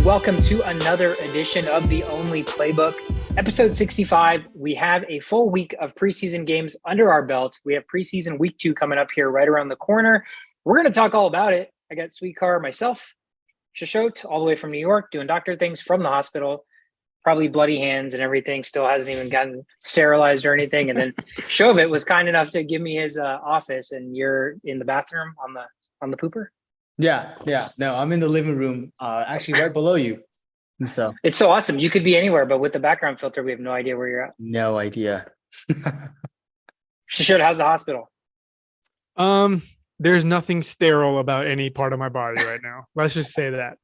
welcome to another edition of the Only Playbook. Episode 65, we have a full week of preseason games under our belt. We have preseason week 2 coming up here right around the corner. We're going to talk all about it. I got Sweetcar, myself, Shashot, all the way from New York, doing doctor things from the hospital. Probably bloody hands and everything, still hasn't even gotten sterilized or anything. And then Shovit was kind enough to give me his office, and you're in the bathroom on the pooper? Yeah. No, I'm in the living room, actually right below you. And so it's so awesome. You could be anywhere, but with the background filter, we have no idea where you're at. No idea. Shashot, how's the hospital? There's nothing sterile about any part of my body right now. Let's just say that.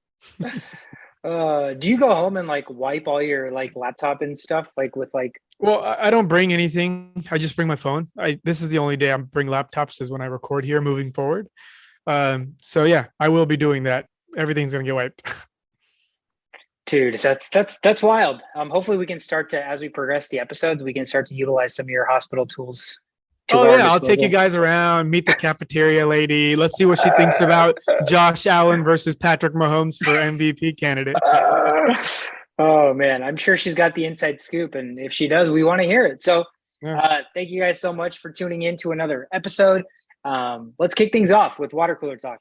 Do you go home and wipe all your laptop and stuff Well, I don't bring anything. I just bring my phone. This is the only day I bring laptops is when I record here moving forward. So yeah, I will be doing that. Everything's going to get wiped. Dude, that's wild. Hopefully we can start to, as we progress the episodes, we can start to utilize some of your hospital tools. I'll take you guys around, meet the cafeteria lady. Let's see what she thinks about Josh Allen versus Patrick Mahomes for MVP candidate. Oh man, I'm sure she's got the inside scoop, and if she does, we want to hear it. So thank you guys so much for tuning in to another episode. Let's kick things off with water cooler talk.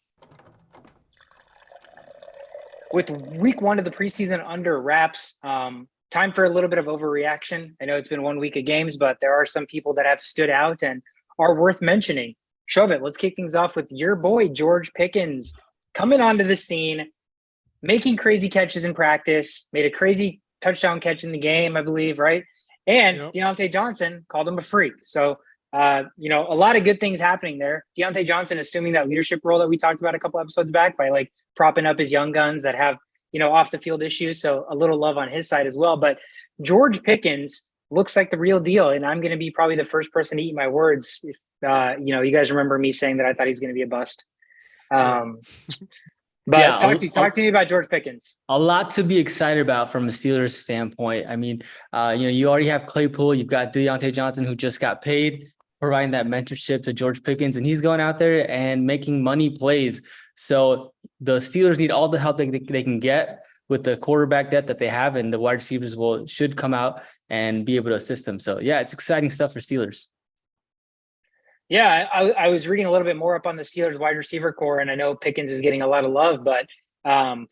With week 1 of the preseason under wraps, time for a little bit of overreaction. I know it's been 1 week of games, but there are some people that have stood out and are worth mentioning. Shovit, let's kick things off with your boy, George Pickens, coming onto the scene, making crazy catches in practice, made a crazy touchdown catch in the game, I believe, right? And Deonta Johnson called him a freak. So, a lot of good things happening there. Deonta Johnson assuming that leadership role that we talked about a couple episodes back by propping up his young guns that have, off the field issues. So a little love on his side as well. But George Pickens looks like the real deal. And I'm going to be probably the first person to eat my words. If, you guys remember me saying that I thought he's going to be a bust. But talk to me about George Pickens. A lot to be excited about from a Steelers standpoint. I mean, you already have Claypool. You've got Deonta Johnson, who just got paid, providing that mentorship to George Pickens. And he's going out there and making money plays. So the Steelers need all the help they can get with the quarterback depth that they have, and the wide receivers should come out and be able to assist them. So yeah, it's exciting stuff for Steelers. Yeah, I was reading a little bit more up on the Steelers wide receiver core, and I know Pickens is getting a lot of love, but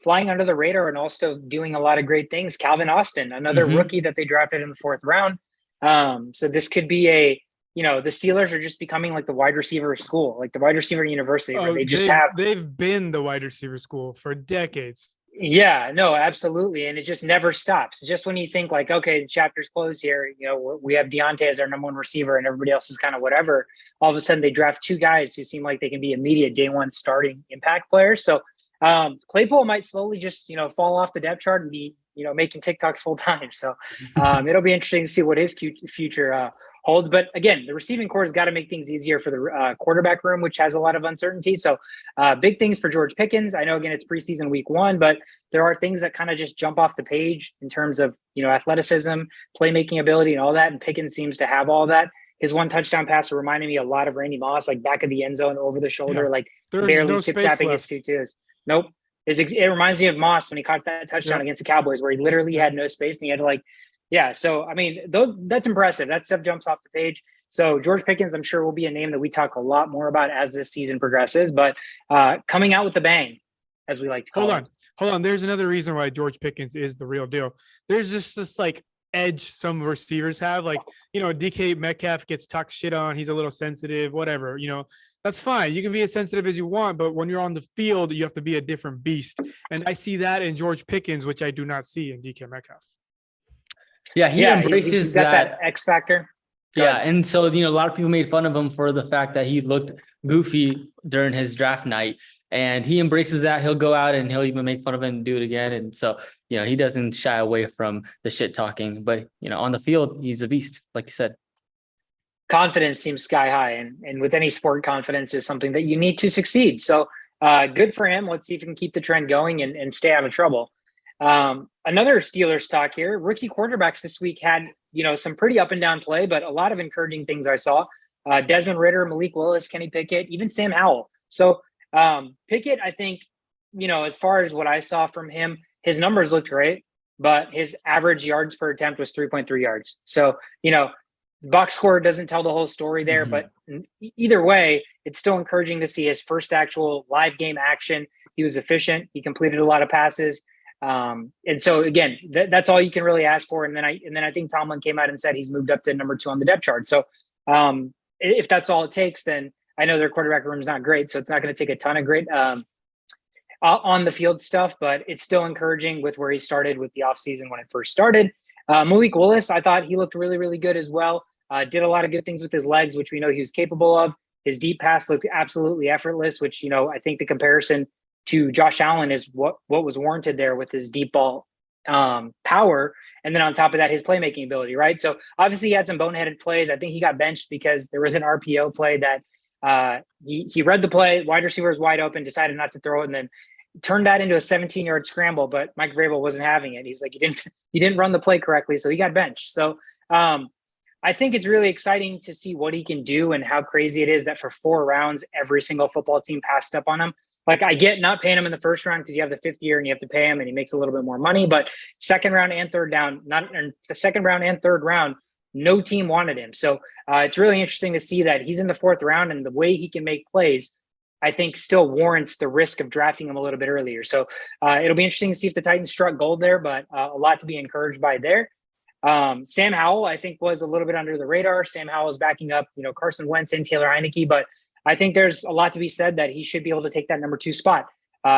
flying under the radar and also doing a lot of great things. Calvin Austin, another rookie that they drafted in the 4th round. So this could be the Steelers are just becoming like the wide receiver school, like the wide receiver university. Where they've been the wide receiver school for decades. Yeah, no, absolutely. And it just never stops. Just when you think okay, the chapter's closed here, we have Deonta as our number 1 receiver and everybody else is kind of whatever. All of a sudden they draft 2 guys who seem like they can be immediate day 1 starting impact players. So Claypool might slowly just, fall off the depth chart and be, making TikToks full time. So it'll be interesting to see what his future holds. But again, the receiving core has got to make things easier for the quarterback room, which has a lot of uncertainty. So big things for George Pickens. I know, again, it's preseason week 1, but there are things that kind of just jump off the page in terms of, athleticism, playmaking ability and all that. And Pickens seems to have all that. His 1 touchdown pass reminded me a lot of Randy Moss, back of the end zone, over the shoulder, barely tip-tapping his 2-2s. Nope. It reminds me of Moss when he caught that touchdown against the Cowboys, where he literally had no space and he had to So, I mean, that's impressive. That stuff jumps off the page. So George Pickens, I'm sure, will be a name that we talk a lot more about as this season progresses, but coming out with the bang, as we like to call it. Hold on. There's another reason why George Pickens is the real deal. There's just this edge some receivers have, DK Metcalf gets talked shit on. He's a little sensitive, whatever, that's fine. You can be as sensitive as you want, but when you're on the field, you have to be a different beast. And I see that in George Pickens, which I do not see in DK Metcalf. Yeah, he embraces he's got that X factor. Yeah, and so, a lot of people made fun of him for the fact that he looked goofy during his draft night. And he embraces that. He'll go out and he'll even make fun of it and do it again. And so, he doesn't shy away from the shit talking. But, on the field, he's a beast, like you said. Confidence seems sky high. And with any sport, confidence is something that you need to succeed. So good for him. Let's see if he can keep the trend going and stay out of trouble. Another Steelers talk here. Rookie quarterbacks this week had, some pretty up and down play, but a lot of encouraging things I saw. Desmond Ritter, Malik Willis, Kenny Pickett, even Sam Howell. So Pickett, I think, as far as what I saw from him, his numbers looked great, but his average yards per attempt was 3.3 yards. So, box score doesn't tell the whole story there, but either way, it's still encouraging to see his first actual live game action. He was efficient. He completed a lot of passes. And so again, that's all you can really ask for. And then I think Tomlin came out and said he's moved up to number 2 on the depth chart. So if that's all it takes, then I know their quarterback room is not great. So it's not going to take a ton of great on the field stuff, but it's still encouraging with where he started with the offseason when it first started. Malik Willis, I thought he looked really, really good as well. Did a lot of good things with his legs, which we know he was capable of. His deep pass looked absolutely effortless, which, I think the comparison to Josh Allen is what was warranted there with his deep ball power. And then on top of that, his playmaking ability, right? So obviously he had some boneheaded plays. I think he got benched because there was an RPO play that he read the play, wide receiver was wide open, decided not to throw it, and then turned that into a 17-yard scramble. But Mike Vrabel wasn't having it. He was like, you didn't run the play correctly, so he got benched. So I think it's really exciting to see what he can do and how crazy it is that for 4 rounds, every single football team passed up on him. Like, I get not paying him in the first round because you have the 5th year and you have to pay him and he makes a little bit more money, but second round and third round, no team wanted him. So it's really interesting to see that he's in the 4th round, and the way he can make plays, I think, still warrants the risk of drafting him a little bit earlier. So it'll be interesting to see if the Titans struck gold there, but a lot to be encouraged by there. Sam Howell, I think, was a little bit under the radar. Sam Howell is backing up, Carson Wentz and Taylor Heineke, but I think there's a lot to be said that he should be able to take that number 2 spot.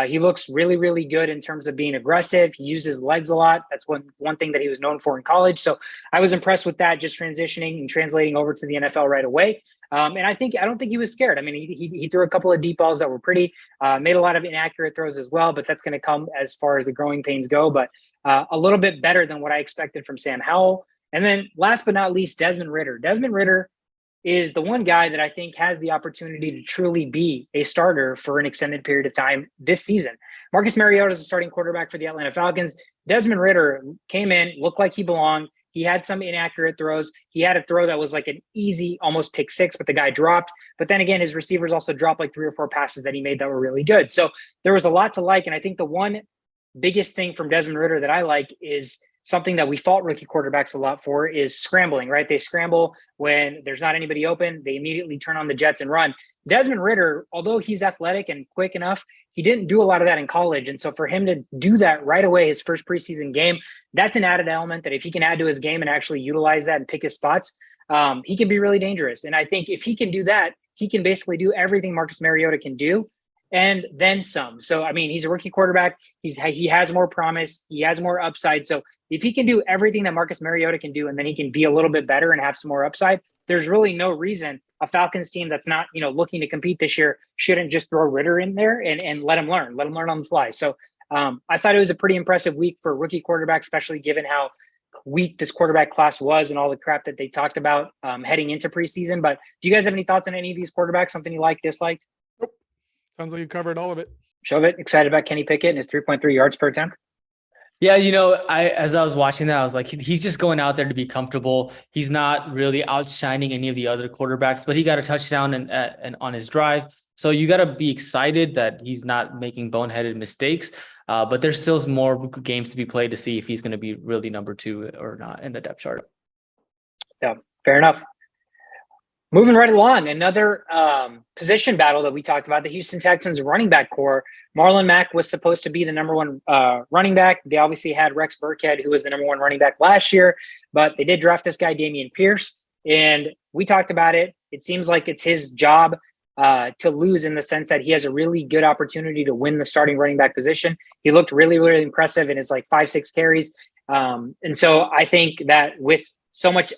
He looks really, really good in terms of being aggressive. He uses his legs a lot. That's one thing that he was known for in college. So I was impressed with that, just transitioning and translating over to the NFL right away. And I don't think he was scared. I mean, he threw a couple of deep balls that were pretty, made a lot of inaccurate throws as well, but that's going to come as far as the growing pains go. But a little bit better than what I expected from Sam Howell. And then last but not least, Desmond Ritter. Desmond Ritter is the one guy that I think has the opportunity to truly be a starter for an extended period of time this season. Marcus Mariota is the starting quarterback for the Atlanta Falcons. Desmond Ritter came in, looked like he belonged. He had some inaccurate throws. He had a throw that was like an easy, almost pick 6, but the guy dropped. But then again, his receivers also dropped like 3 or 4 passes that he made that were really good. So there was a lot to like. And I think the one biggest thing from Desmond Ritter that I like is something that we fault rookie quarterbacks a lot for, is scrambling, right? They scramble when there's not anybody open. They immediately turn on the jets and run. Desmond Ritter, although he's athletic and quick enough, he didn't do a lot of that in college. And so for him to do that right away, his first preseason game, that's an added element that if he can add to his game and actually utilize that and pick his spots, he can be really dangerous. And I think if he can do that, he can basically do everything Marcus Mariota can do, and then some. So, I mean, he's a rookie quarterback. He has more promise. He has more upside. So if he can do everything that Marcus Mariota can do, and then he can be a little bit better and have some more upside, there's really no reason a Falcons team that's not, looking to compete this year shouldn't just throw Ritter in there and let him learn on the fly. So I thought it was a pretty impressive week for a rookie quarterback, especially given how weak this quarterback class was and all the crap that they talked about heading into preseason. But do you guys have any thoughts on any of these quarterbacks? Something you like, disliked? Sounds like you covered all of it. Shove it. Excited about Kenny Pickett and his 3.3 yards per attempt. Yeah, as I was watching that, I was like, he's just going out there to be comfortable. He's not really outshining any of the other quarterbacks, but he got a touchdown and on his drive. So you got to be excited that he's not making boneheaded mistakes. But there's still more games to be played to see if he's going to be really number 2 or not in the depth chart. Yeah, fair enough. Moving right along, another position battle that we talked about, the Houston Texans running back core. Marlon Mack was supposed to be the number 1 running back. They obviously had Rex Burkhead, who was the number 1 running back last year, but they did draft this guy, Damien Pierce. And we talked about it. It seems like it's his job to lose, in the sense that he has a really good opportunity to win the starting running back position. He looked really, really impressive in his 5-6 carries. And so I think that with so much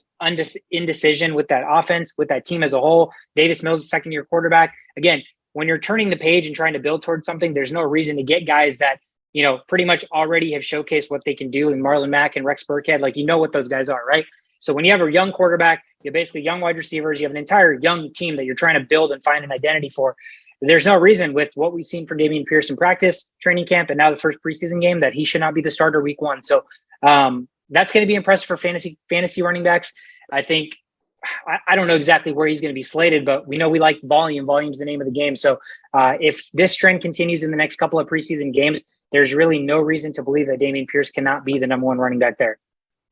indecision with that offense, with that team as a whole, Davis Mills, a 2nd-year quarterback. Again, when you're turning the page and trying to build towards something, there's no reason to get guys that, pretty much already have showcased what they can do in Marlon Mack and Rex Burkhead. What those guys are, right? So when you have a young quarterback, you have basically young wide receivers, you have an entire young team that you're trying to build and find an identity for. There's no reason, with what we've seen from Damien Pierce in practice, training camp, and now the first preseason game, that he should not be the starter week 1. So that's going to be impressive for fantasy running backs. I think, I don't know exactly where he's going to be slated, but we know we like volume. Volume's the name of the game. So if this trend continues in the next couple of preseason games, there's really no reason to believe that Damien Pierce cannot be the number one running back there.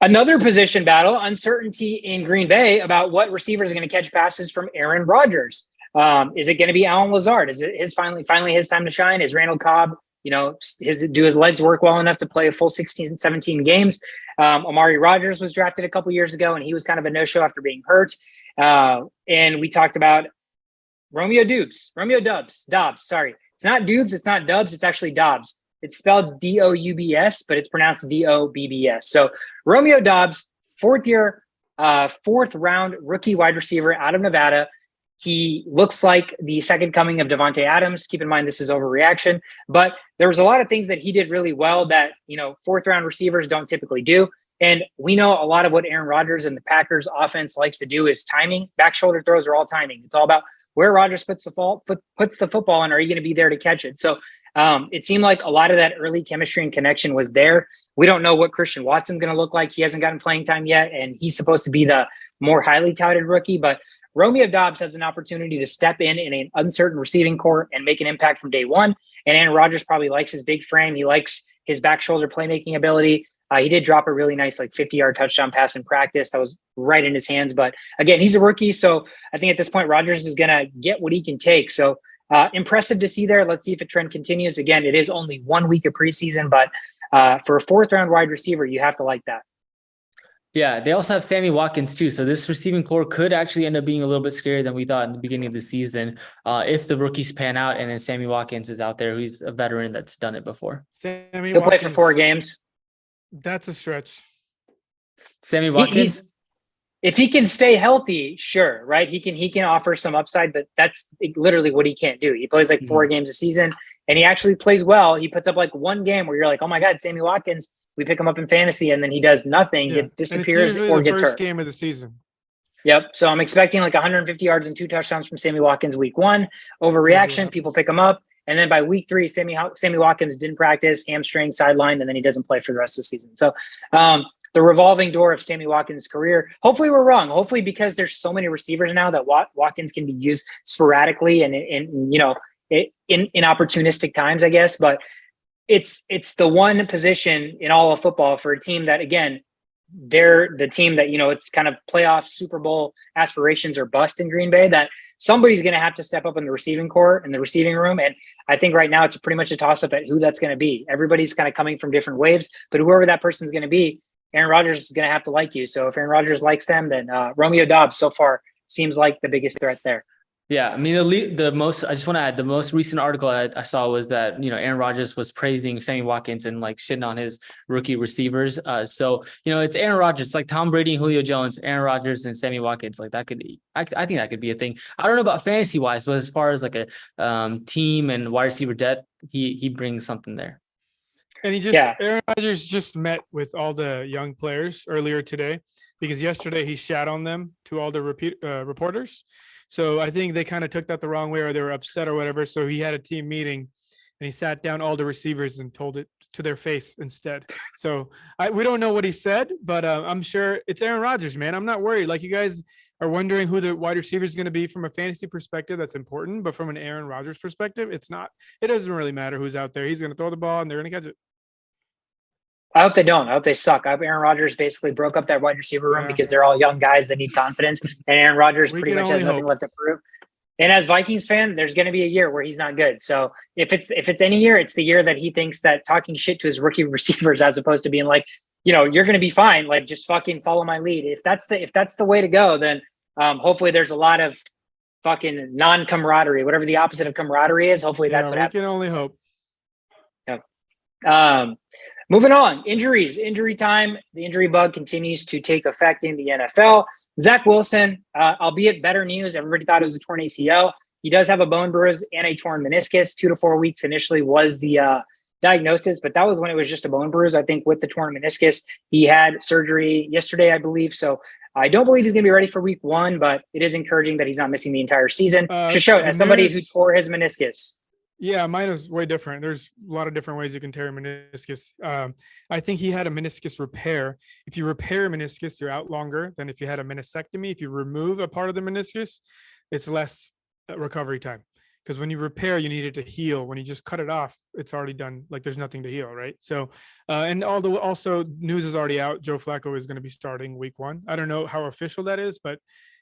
Another position battle, uncertainty in Green Bay about what receivers are going to catch passes from Aaron Rodgers. Is it going to be Alan Lazard? Is it finally his time to shine? Is Randall Cobb, do his legs work well enough to play a full 16, 17 games? Omari Rogers was drafted a couple years ago, and he was kind of a no-show after being hurt. And we talked about Romeo Doubs. Sorry. It's not Doubs. It's not Dubs. It's actually Dobbs. It's spelled Doubs, but it's pronounced Dobbs. So Romeo Doubs, fourth round rookie wide receiver out of Nevada. He looks like the second coming of Devontae Adams. Keep in mind, this is overreaction, but there was a lot of things that he did really well that, fourth round receivers don't typically do. And we know a lot of what Aaron Rodgers and the Packers offense likes to do is timing. Back shoulder throws are all timing. It's all about where Rodgers puts the football and are you going to be there to catch it? So it seemed like a lot of that early chemistry and connection was there. We don't know what Christian Watson's going to look like. He hasn't gotten playing time yet, and he's supposed to be the more highly touted rookie. But Romeo Doubs has an opportunity to step in an uncertain receiving core and make an impact from day one. And Aaron Rodgers probably likes his big frame. He likes his back shoulder playmaking ability. He did drop a really nice 50-yard touchdown pass in practice that was right in his hands. But again, he's a rookie. So I think at this point, Rodgers is going to get what he can take. So impressive to see there. Let's see if a trend continues. Again, it is only 1 week of preseason, but for a fourth round wide receiver, you have to like that. Yeah, they also have Sammy Watkins too. So this receiving core could actually end up being a little bit scarier than we thought in the beginning of the season. If the rookies pan out and then Sammy Watkins is out there, who's a veteran that's done it before. He'll play for 4 games. That's a stretch. Sammy Watkins? If he can stay healthy, sure, right? He can offer some upside, but that's literally what he can't do. He plays 4 games a season, and he actually plays well. He puts up 1 game where you're like, oh my God, Sammy Watkins, we pick him up in fantasy, and then he does nothing. It disappears or gets hurt. First game of the season. Yep. So I'm expecting 150 yards and 2 touchdowns from Sammy Watkins week 1. Overreaction, people pick him up. And then by week 3, Sammy Watkins didn't practice, hamstring, sidelined, and then he doesn't play for the rest of the season. So the revolving door of Sammy Watkins' career, hopefully we're wrong. Hopefully because there's so many receivers now that Watkins can be used sporadically and in opportunistic times, I guess. But it's the one position in all of football for a team that, again, they're the team that, it's kind of playoff Super Bowl aspirations or bust in Green Bay, that somebody's going to have to step up in the receiving core, in the receiving room. And I think right now it's pretty much a toss up at who that's going to be. Everybody's kind of coming from different waves, but whoever that person's going to be, Aaron Rodgers is going to have to like you. So if Aaron Rodgers likes them, then Romeo Doubs so far seems like the biggest threat there. Yeah, I mean, I just want to add, the most recent article I saw was that, Aaron Rodgers was praising Sammy Watkins and shitting on his rookie receivers. So, it's Aaron Rodgers. It's like Tom Brady and Julio Jones, Aaron Rodgers and Sammy Watkins. I think that could be a thing. I don't know about fantasy wise, but as far as a team and wide receiver depth, he brings something there. And Aaron Rodgers just met with all the young players earlier today, because yesterday he shat on them to all the reporters. So I think they kind of took that the wrong way, or they were upset or whatever. So he had a team meeting and he sat down all the receivers and told it to their face instead. So we don't know what he said, but I'm sure it's Aaron Rodgers, man. I'm not worried. You guys are wondering who the wide receiver is going to be from a fantasy perspective. That's important. But from an Aaron Rodgers perspective, it's not. It doesn't really matter who's out there. He's going to throw the ball and they're going to catch it. I hope they don't. I hope they suck. I hope Aaron Rodgers basically broke up that wide receiver room because they're all young guys that need confidence. And Aaron Rodgers pretty much has nothing left to prove. And as Vikings fan, there's going to be a year where he's not good. So if it's any year, it's the year that he thinks that talking shit to his rookie receivers, as opposed to being you're going to be fine. Just fucking follow my lead. If that's the way to go, then hopefully there's a lot of fucking non-camaraderie, whatever the opposite of camaraderie is. Hopefully that's what happens. We can only hope. Yeah. Moving on, injury time. The injury bug continues to take effect in the NFL. Zach Wilson, albeit better news. Everybody thought it was a torn ACL. He does have a bone bruise and a torn meniscus. 2 to 4 weeks initially was the diagnosis, but that was when it was just a bone bruise. I think with the torn meniscus, he had surgery yesterday, I believe. So I don't believe he's going to be ready for week 1, but it is encouraging that he's not missing the entire season. Shoshone, as somebody who tore his meniscus. Yeah, mine is way different. There's a lot of different ways you can tear a meniscus. I think he had a meniscus repair. If you repair a meniscus, you're out longer than if you had a meniscectomy. If you remove a part of the meniscus, it's less recovery time. because when you repair, you need it to heal. When you just cut it off, it's already done. Like there's nothing to heal, right? So, and although also news is already out, Joe Flacco is going to be starting week 1. I don't know how official that is, but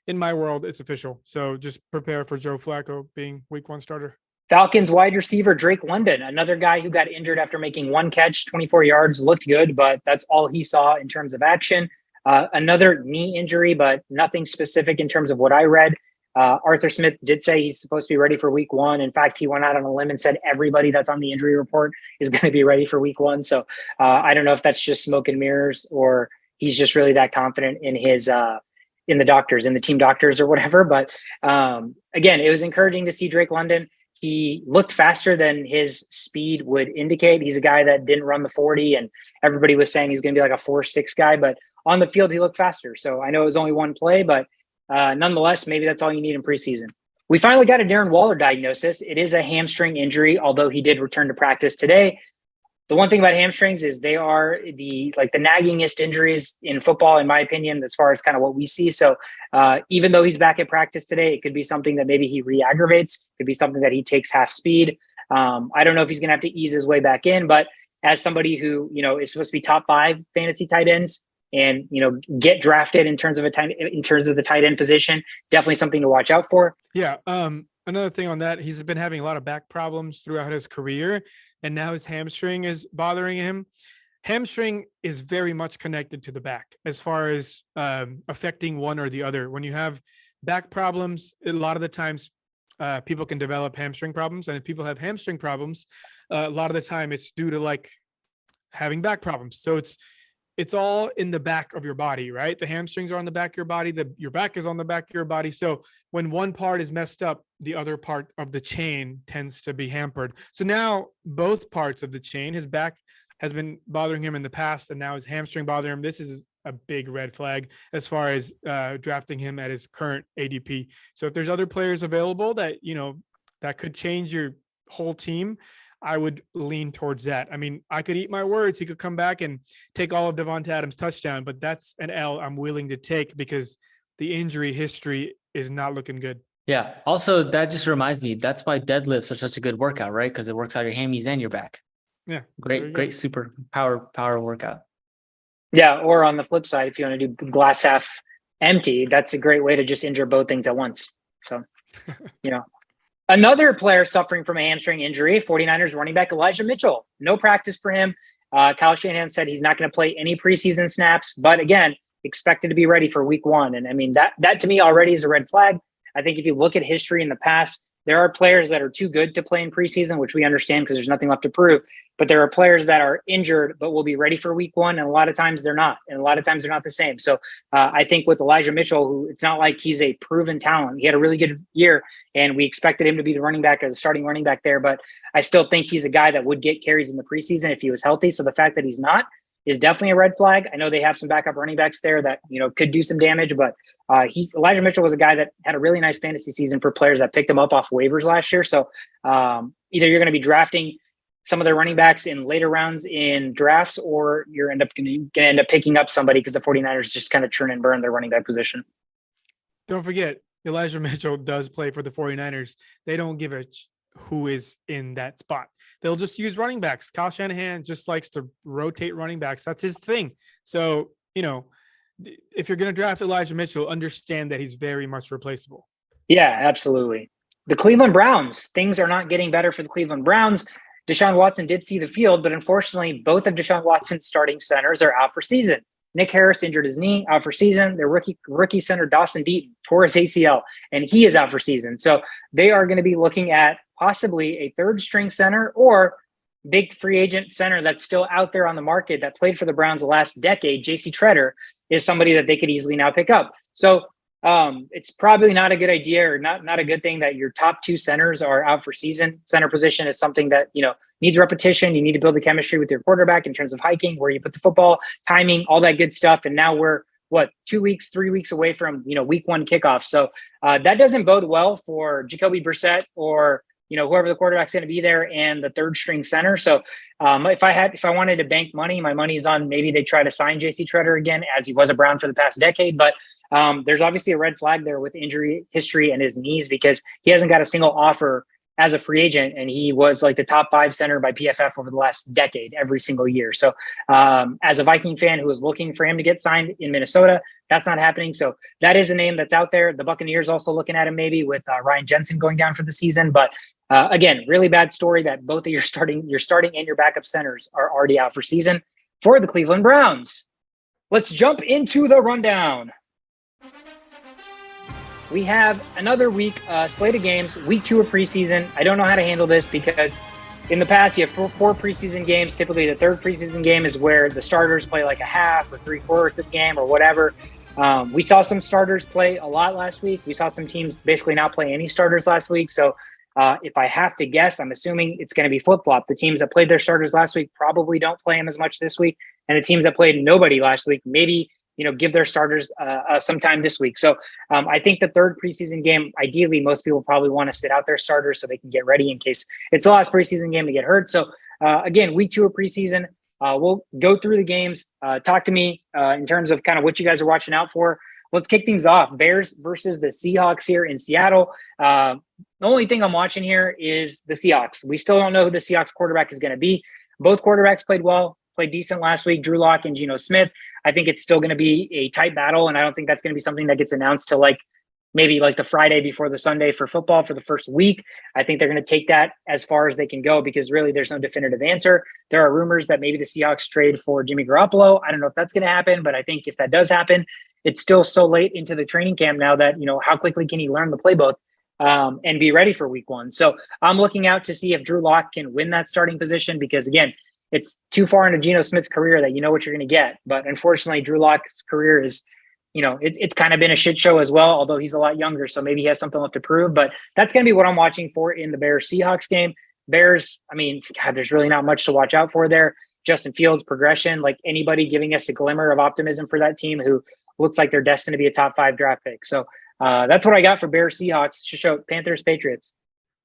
in my world, it's official. So just prepare for Joe Flacco being week 1 starter. Falcons wide receiver Drake London, another guy who got injured after making 1 catch, 24 yards, looked good, but that's all he saw in terms of action. Another knee injury, but nothing specific in terms of what I read. Arthur Smith did say he's supposed to be ready for week 1. In fact, he went out on a limb and said everybody that's on the injury report is going to be ready for week 1. So I don't know if that's just smoke and mirrors or he's just really that confident in his in the doctors, in the team doctors or whatever. But again, it was encouraging to see Drake London. He looked faster than his speed would indicate. He's a guy that didn't run the 40, and everybody was saying he's going to be like a 4.6 guy, but on the field, he looked faster. So I know it was only 1 play, but nonetheless, maybe that's all you need in preseason. We finally got a Darren Waller diagnosis. It is a hamstring injury, although he did return to practice today. The one thing about hamstrings is they are the naggingest injuries in football, in my opinion, as far as kind of what we see. So even though he's back at practice today, it could be something that maybe he re-aggravates. It could be something that he takes half speed. I don't know if he's going to have to ease his way back in, but as somebody who, is supposed to be top 5 fantasy tight ends and, get drafted in terms of the tight end position, definitely something to watch out for. Yeah. Another thing on that, he's been having a lot of back problems throughout his career, and now his hamstring is bothering him. Hamstring is very much connected to the back as far as affecting one or the other. When you have back problems, a lot of the times people can develop hamstring problems. And if people have hamstring problems, a lot of the time it's due to like having back problems. So it's all in the back of your body, right? The hamstrings are on the back of your body. Your back is on the back of your body. So when one part is messed up, the other part of the chain tends to be hampered. So now both parts of the chain, his back has been bothering him in the past, and now his hamstring bothering him. This is a big red flag as far as drafting him at his current ADP. So if there's other players available that, that could change your whole team, I would lean towards that. I mean, I could eat my words. He could come back and take all of Devonta Adams' touchdown, but that's an L I'm willing to take because the injury history is not looking good. Yeah. Also, that just reminds me, that's why deadlifts are such a good workout, right? Because it works out your hammies and your back. Yeah. Great super power workout. Yeah. Or on the flip side, if you want to do glass half empty, that's a great way to just injure both things at once. So, Another player suffering from a hamstring injury, 49ers running back Elijah Mitchell. No practice for him. Kyle Shanahan said he's not going to play any preseason snaps, but again, expected to be ready for week 1. And I mean, that to me already is a red flag. I think if you look at history in the past, there are players that are too good to play in preseason, which we understand because there's nothing left to prove. But there are players that are injured, but will be ready for week 1. And a lot of times they're not. And a lot of times they're not the same. So I think with Elijah Mitchell, who it's not like he's a proven talent. He had a really good year, and we expected him to be the running back or the starting running back there. But I still think he's a guy that would get carries in the preseason if he was healthy. So the fact that he's not is definitely a red flag. I know they have some backup running backs there that, could do some damage, but Elijah Mitchell was a guy that had a really nice fantasy season for players that picked him up off waivers last year. So either you're going to be drafting some of their running backs in later rounds in drafts, or you're going to end up picking up somebody because the 49ers just kind of churn and burn their running back position. Don't forget, Elijah Mitchell does play for the 49ers. They don't give a who is in that spot. They'll just use running backs. Kyle Shanahan just likes to rotate running backs. That's his thing. So, if you're going to draft Elijah Mitchell, understand that he's very much replaceable. Yeah, absolutely. The Cleveland Browns, things are not getting better for the Cleveland Browns. Deshaun Watson did see the field, but unfortunately, both of Deshaun Watson's starting centers are out for season. Nick Harris injured his knee, out for season. Their rookie center, Dawson Deaton, tore his ACL, and he is out for season. So they are going to be looking at possibly a third string center or big free agent center that's still out there on the market that played for the Browns the last decade. JC Treader is somebody that they could easily now pick up. So it's probably not a good idea, or not a good thing that your top 2 centers are out for season. Center position is something that, needs repetition. You need to build the chemistry with your quarterback in terms of hiking, where you put the football, timing, all that good stuff. And now we're 3 weeks away from, week 1 kickoff. So that doesn't bode well for Jacoby Brissett or, whoever the quarterback's going to be there and the third string center. So if I wanted to bank money, my money's on maybe they try to sign JC Treader again, as he was a Brown for the past decade. But there's obviously a red flag there with injury history and his knees, because he hasn't got a single offer as a free agent, and he was like the top 5 center by PFF over the last decade, every single year. So as a Viking fan who was looking for him to get signed in Minnesota, that's not happening. So that is a name that's out there. The Buccaneers also looking at him maybe with Ryan Jensen going down for the season. But again, really bad story that both of your starting and your backup centers are already out for season for the Cleveland Browns. Let's jump into the rundown. We have another week, slate of games, week 2 of preseason. I don't know how to handle this because in the past you have 4 preseason games. Typically the 3rd preseason game is where the starters play like a half or 3/4 of the game or whatever. We saw some starters play a lot last week. We saw some teams basically not play any starters last week. So if I have to guess, I'm assuming it's going to be flip-flop. The teams that played their starters last week probably don't play them as much this week. And the teams that played nobody last week, maybe, give their starters some time this week. So I think the 3rd preseason game, ideally, most people probably want to sit out their starters so they can get ready in case it's the last preseason game to get hurt. So again, week 2 of preseason, we'll go through the games. Talk to me in terms of kind of what you guys are watching out for. Let's kick things off. Bears versus the Seahawks here in Seattle. The only thing I'm watching here is the Seahawks. We still don't know who the Seahawks quarterback is going to be. Both quarterbacks played decent last week, Drew Lock and Geno Smith. I think it's still going to be a tight battle, and I don't think that's going to be something that gets announced till maybe the Friday before the Sunday for football for the first week. I think they're going to take that as far as they can go because really there's no definitive answer. There are rumors that maybe the Seahawks trade for Jimmy Garoppolo. I don't know if that's going to happen, but I think if that does happen, it's still so late into the training camp now that, how quickly can he learn the playbook and be ready for week 1. So I'm looking out to see if Drew Lock can win that starting position because, again, it's too far into Geno Smith's career that you know what you're going to get. But unfortunately, Drew Lock's career is, it's kind of been a shit show as well, although he's a lot younger. So maybe he has something left to prove. But that's going to be what I'm watching for in the Bears-Seahawks game. Bears, God, there's really not much to watch out for there. Justin Fields' progression, like anybody giving us a glimmer of optimism for that team who looks like they're destined to be a top 5 draft pick. So that's what I got for Bears-Seahawks. Show Panthers-Patriots.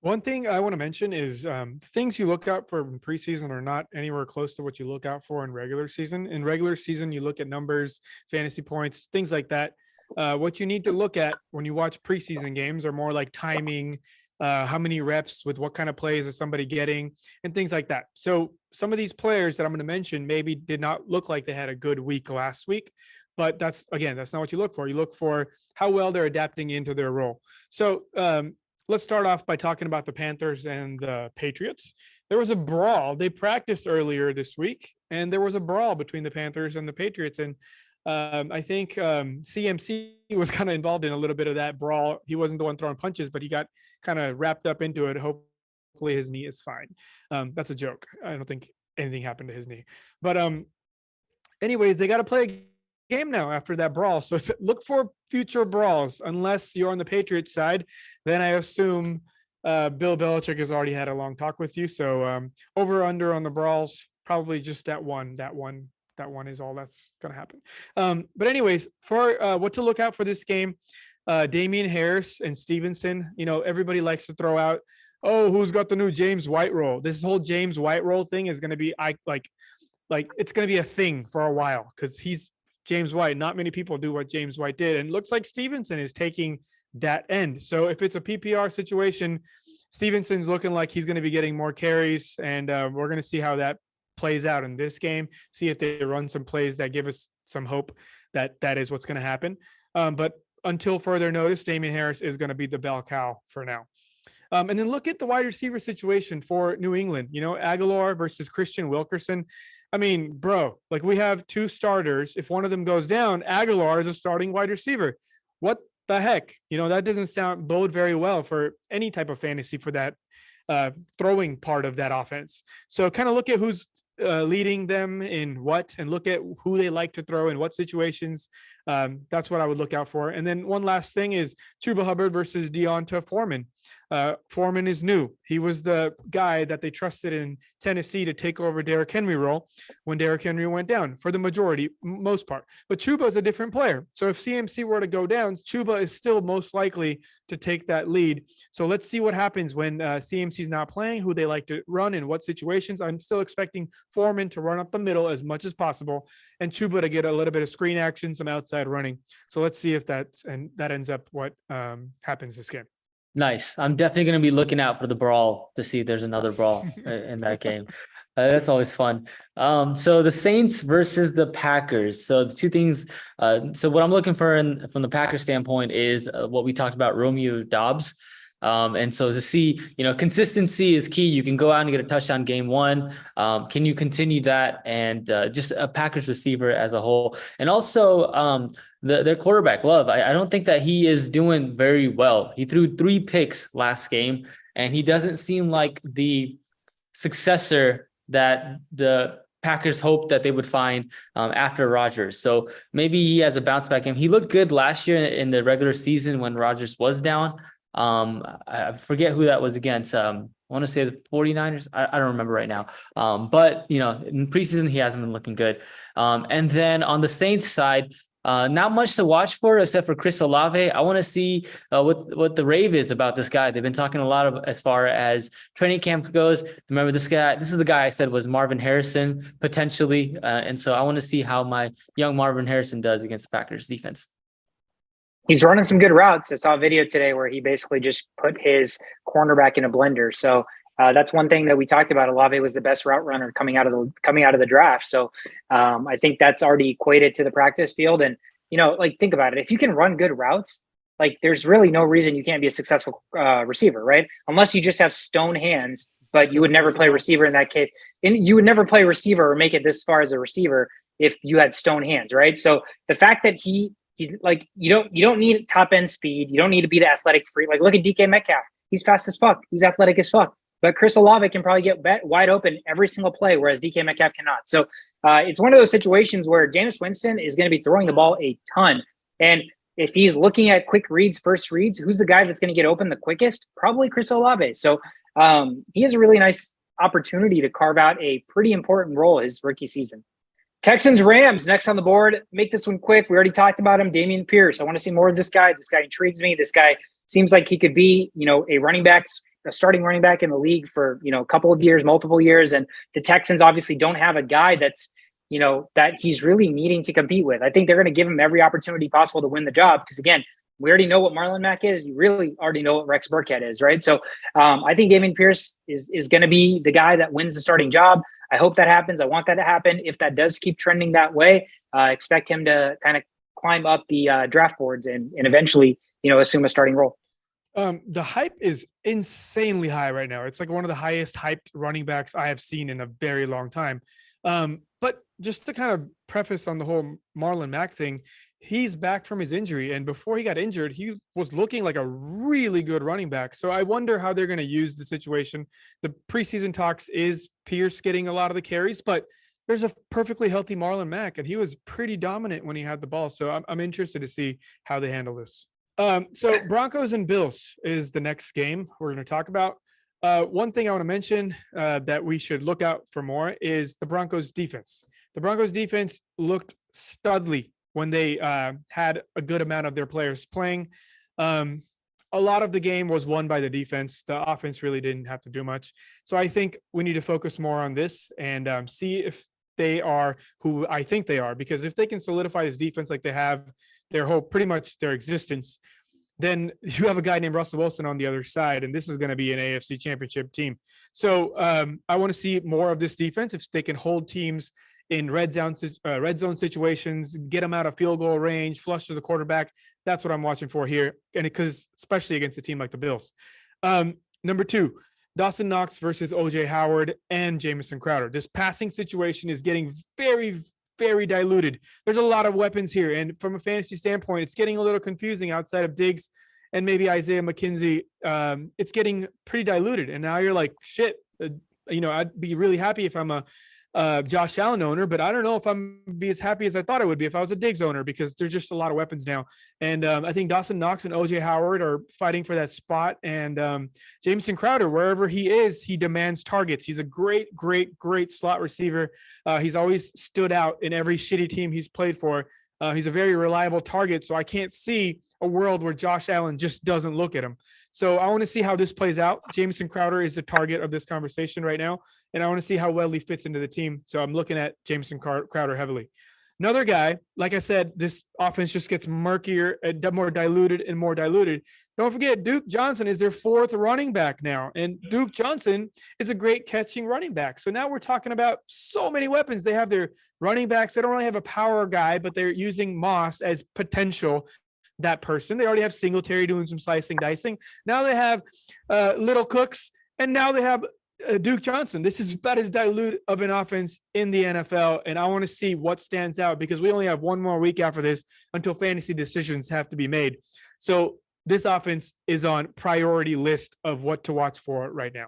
One thing I want to mention is things you look out for in preseason are not anywhere close to what you look out for in regular season. In regular season, you look at numbers, fantasy points, things like that. What you need to look at when you watch preseason games are more like timing, how many reps with what kind of plays is somebody getting, and things like that. So some of these players that I'm going to mention maybe did not look like they had a good week last week. But that's not what you look for. You look for how well they're adapting into their role. So let's start off by talking about the Panthers and the Patriots. There was a brawl. They practiced earlier this week, and there was a brawl between the Panthers and the Patriots. And I think CMC was kind of involved in a little bit of that brawl. He wasn't the one throwing punches, but he got kind of wrapped up into it. Hopefully his knee is fine. That's a joke. I don't think anything happened to his knee. But anyways, they got to play game now after that brawl. So look for future brawls. Unless you're on the Patriots side, then I assume Bill Belichick has already had a long talk with you. So over under on the brawls, probably just that one is all that's going to happen. But anyways, for what to look out for this game, Damien Harris and Stevenson, everybody likes to throw out, oh, who's got the new James White role? This whole James White role thing is going to be like it's going to be a thing for a while because he's James White. Not many people do what James White did. And it looks like Stevenson is taking that end. So if it's a PPR situation, Stevenson's looking like he's going to be getting more carries. And we're going to see how that plays out in this game. See if they run some plays that give us some hope that that is what's going to happen. But until further notice, Damien Harris is going to be the bell cow for now. And then look at the wide receiver situation for New England. Aguilar versus Christian Wilkerson. Bro, we have 2 starters. If one of them goes down, Aguilar is a starting wide receiver. What the heck? That doesn't bode very well for any type of fantasy for that throwing part of that offense. So kind of look at who's leading them in what, and look at who they like to throw in what situations. That's what I would look out for. And then one last thing is Tuba Hubbard versus Deonta Forman. Forman is new. He was the guy that they trusted in Tennessee to take over Derrick Henry role when Derrick Henry went down for the most part. But Tuba is a different player. So if CMC were to go down, Tuba is still most likely to take that lead. So let's see what happens when CMC is not playing, who they like to run in what situations. I'm still expecting Forman to run up the middle as much as possible and Tuba to get a little bit of screen action, some outside running. So let's see if that ends up what happens this game. Nice. I'm definitely going to be looking out for the brawl to see if there's another brawl in that game. That's always fun. So the Saints versus the Packers. So the two things. So what I'm looking for from the Packers standpoint is what we talked about, Romeo Dobbs. And so to see, consistency is key. You can go out and get a touchdown game one. Can you continue that? And just a Packers receiver as a whole. And also their quarterback, Love. I don't think that he is doing very well. He threw 3 picks last game, and he doesn't seem like the successor that the Packers hoped that they would find after Rodgers. So maybe he has a bounce back game. He looked good last year in the regular season when Rodgers was down. I forget who that was against. I want to say the 49ers. I don't remember right now. But in preseason, he hasn't been looking good. And then on the Saints side, not much to watch for except for Chris Olave. I want to see what the rave is about this guy. They've been talking a lot as far as training camp goes. Remember this guy? This is the guy I said was Marvin Harrison potentially. And so I want to see how my young Marvin Harrison does against the Packers defense. He's running some good routes. I saw a video today where he basically just put his cornerback in a blender. So that's one thing that we talked about. Olave was the best route runner coming out of the draft. So I think that's already equated to the practice field. And think about it. If you can run good routes, there's really no reason you can't be a successful receiver, right? Unless you just have stone hands. But you would never play receiver in that case. And you would never play receiver or make it this far as a receiver if you had stone hands, right? So the fact that he's like, you don't need top end speed. You don't need to be the athletic freak. Look at DK Metcalf. He's fast as fuck. He's athletic as fuck. But Chris Olave can probably get wide open every single play, whereas DK Metcalf cannot. So it's one of those situations where Jameis Winston is going to be throwing the ball a ton. And if he's looking at quick reads, first reads, who's the guy that's going to get open the quickest? Probably Chris Olave. So he has a really nice opportunity to carve out a pretty important role his rookie season. Texans Rams next on the board. Make this one quick. We already talked about him, Damien Pierce. I want to see more of this guy. This guy intrigues me. This guy seems like he could be, a starting running back in the league for, a couple of years, multiple years. And the Texans obviously don't have a guy that's, that he's really needing to compete with. I think they're going to give him every opportunity possible to win the job. Because again, we already know what Marlon Mack is. You really already know what Rex Burkhead is, right? So I think Damien Pierce is going to be the guy that wins the starting job. I hope that happens. I want that to happen. If that does keep trending that way, expect him to kind of climb up the draft boards and eventually, assume a starting role. The hype is insanely high right now. It's like one of the highest hyped running backs I have seen in a very long time. But just to kind of preface on the whole Marlon Mack thing, he's back from his injury. And before he got injured, he was looking like a really good running back. So I wonder how they're going to use the situation. The preseason talks is Pierce getting a lot of the carries, but there's a perfectly healthy Marlon Mack, and he was pretty dominant when he had the ball. So I'm interested to see how they handle this. So Broncos and Bills is the next game we're going to talk about. One thing I want to mention that we should look out for more is the Broncos defense. The Broncos defense looked studly when they had a good amount of their players playing. A lot of the game was won by the defense. The offense really didn't have to do much. So I think we need to focus more on this and see if they are who I think they are, because if they can solidify this defense like they have their whole, pretty much their existence, then you have a guy named Russell Wilson on the other side, and this is going to be an AFC championship team. So I want to see more of this defense. If they can hold teams in red zone situations, get them out of field goal range, flush to the quarterback, that's what I'm watching for here. And because especially against a team like the Bills. Number 2, Dawson Knox versus OJ Howard and Jameson Crowder. This passing situation is getting very, very diluted. There's a lot of weapons here. And from a fantasy standpoint, it's getting a little confusing outside of Diggs and maybe Isaiah McKenzie. It's getting pretty diluted. And now you're like, shit, I'd be really happy if I'm a Josh Allen owner, but I don't know if I'm be as happy as I thought I would be if I was a Diggs owner, because there's just a lot of weapons now. And I think Dawson Knox and OJ Howard are fighting for that spot. And Jameson Crowder, wherever he is, he demands targets. He's a great, great, great slot receiver. He's always stood out in every shitty team he's played for. He's a very reliable target. So I can't see a world where Josh Allen just doesn't look at him. So I want to see how this plays out. Jameson Crowder is the target of this conversation right now, and I want to see how well he fits into the team. So I'm looking at Jameson Crowder heavily. Another guy, like I said, this offense just gets murkier, more diluted and more diluted. Don't forget, Duke Johnson is their fourth running back now. And Duke Johnson is a great catching running back. So now we're talking about so many weapons. They have their running backs. They don't really have a power guy, but they're using Moss as potential that person. They already have Singletary doing some slicing, dicing. Now they have Little Cooks, and now they have Duke Johnson. This is about as dilute of an offense in the NFL, and I want to see what stands out because we only have one more week after this until fantasy decisions have to be made. So this offense is on priority list of what to watch for right now.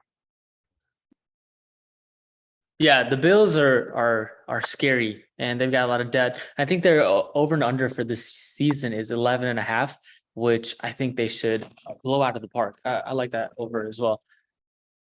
Yeah, the Bills are scary, and they've got a lot of debt. I think their over and under for this season is 11.5, which I think they should blow out of the park. I like that over as well.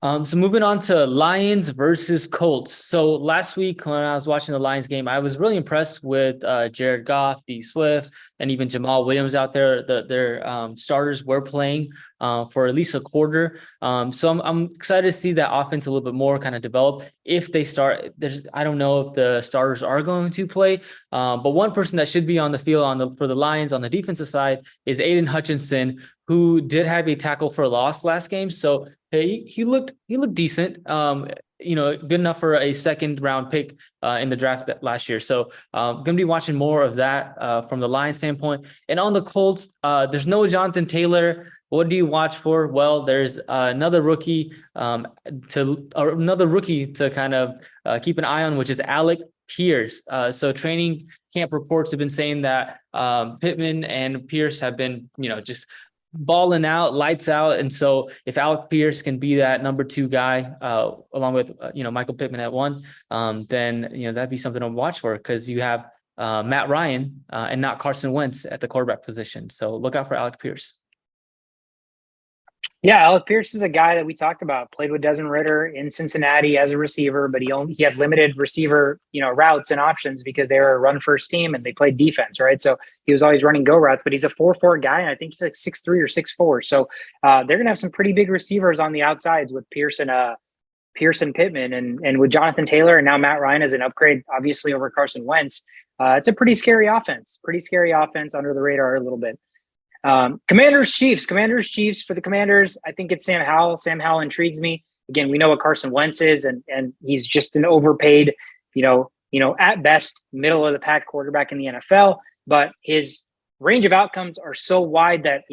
So moving on to Lions versus Colts. So last week when I was watching the Lions game, I was really impressed with Jared Goff, D Swift, and even Jamal Williams out there. Their starters were playing for at least a quarter. So I'm excited to see that offense a little bit more kind of develop. If they start, I don't know if the starters are going to play, but one person that should be on the field for the Lions on the defensive side is Aiden Hutchinson, who did have a tackle for a loss last game. So he looked decent, good enough for a second round pick in the draft last year. So going to be watching more of that from the Lions standpoint. And on the Colts, there's no Jonathan Taylor. What do you watch for? Well, there's another rookie to kind of keep an eye on, which is Alec Pierce. So training camp reports have been saying that Pittman and Pierce have been, just balling out, lights out. And so if Alec Pierce can be that number 2 guy, along with, Michael Pittman at 1, then, that'd be something to watch for because you have Matt Ryan and not Carson Wentz at the quarterback position. So look out for Alec Pierce. Yeah, Alec Pierce is a guy that we talked about, played with Desmond Ritter in Cincinnati as a receiver, but he had limited receiver, routes and options because they were a run first team and they played defense, right? So he was always running go routes, but he's a 4.4 guy, and I think he's like 6'3" or 6'4". So they're going to have some pretty big receivers on the outsides with Pierce and Pittman and with Jonathan Taylor and now Matt Ryan as an upgrade, obviously over Carson Wentz. It's a pretty scary offense under the radar a little bit. Commanders Chiefs for the Commanders. I think it's Sam Howell. Sam Howell intrigues me. Again, we know what Carson Wentz is, and he's just an overpaid, at best middle of the pack quarterback in the NFL, but his range of outcomes are so wide that,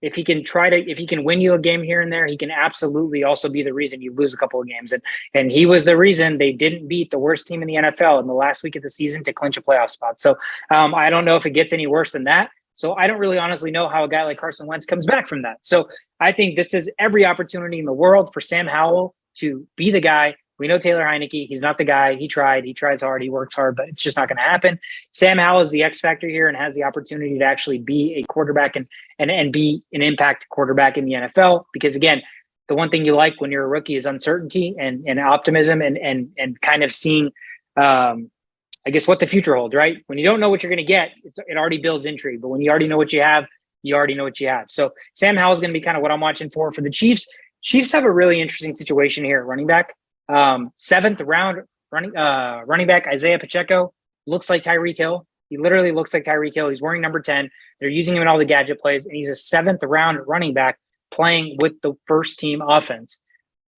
if he can win you a game here and there, he can absolutely also be the reason you lose a couple of games. And he was the reason they didn't beat the worst team in the NFL in the last week of the season to clinch a playoff spot. So I don't know if it gets any worse than that. So I don't really honestly know how a guy like Carson Wentz comes back from that. So I think this is every opportunity in the world for Sam Howell to be the guy. We know Taylor Heineke. He's not the guy. He tries hard. He works hard, but it's just not going to happen. Sam Howell is the X factor here and has the opportunity to actually be a quarterback and be an impact quarterback in the NFL. Because again, the one thing you like when you're a rookie is uncertainty and optimism and kind of seeing, I guess, what the future holds, right? When you don't know what you're going to get, it already builds intrigue. But when you already know what you have, you already know what you have. So Sam Howell is going to be kind of what I'm watching for the Chiefs. Chiefs have a really interesting situation here at running back. 7th round running back Isaiah Pacheco looks like Tyreek Hill. He literally looks like Tyreek Hill. He's wearing number 10. They're using him in all the gadget plays, and he's a 7th round running back playing with the first team offense.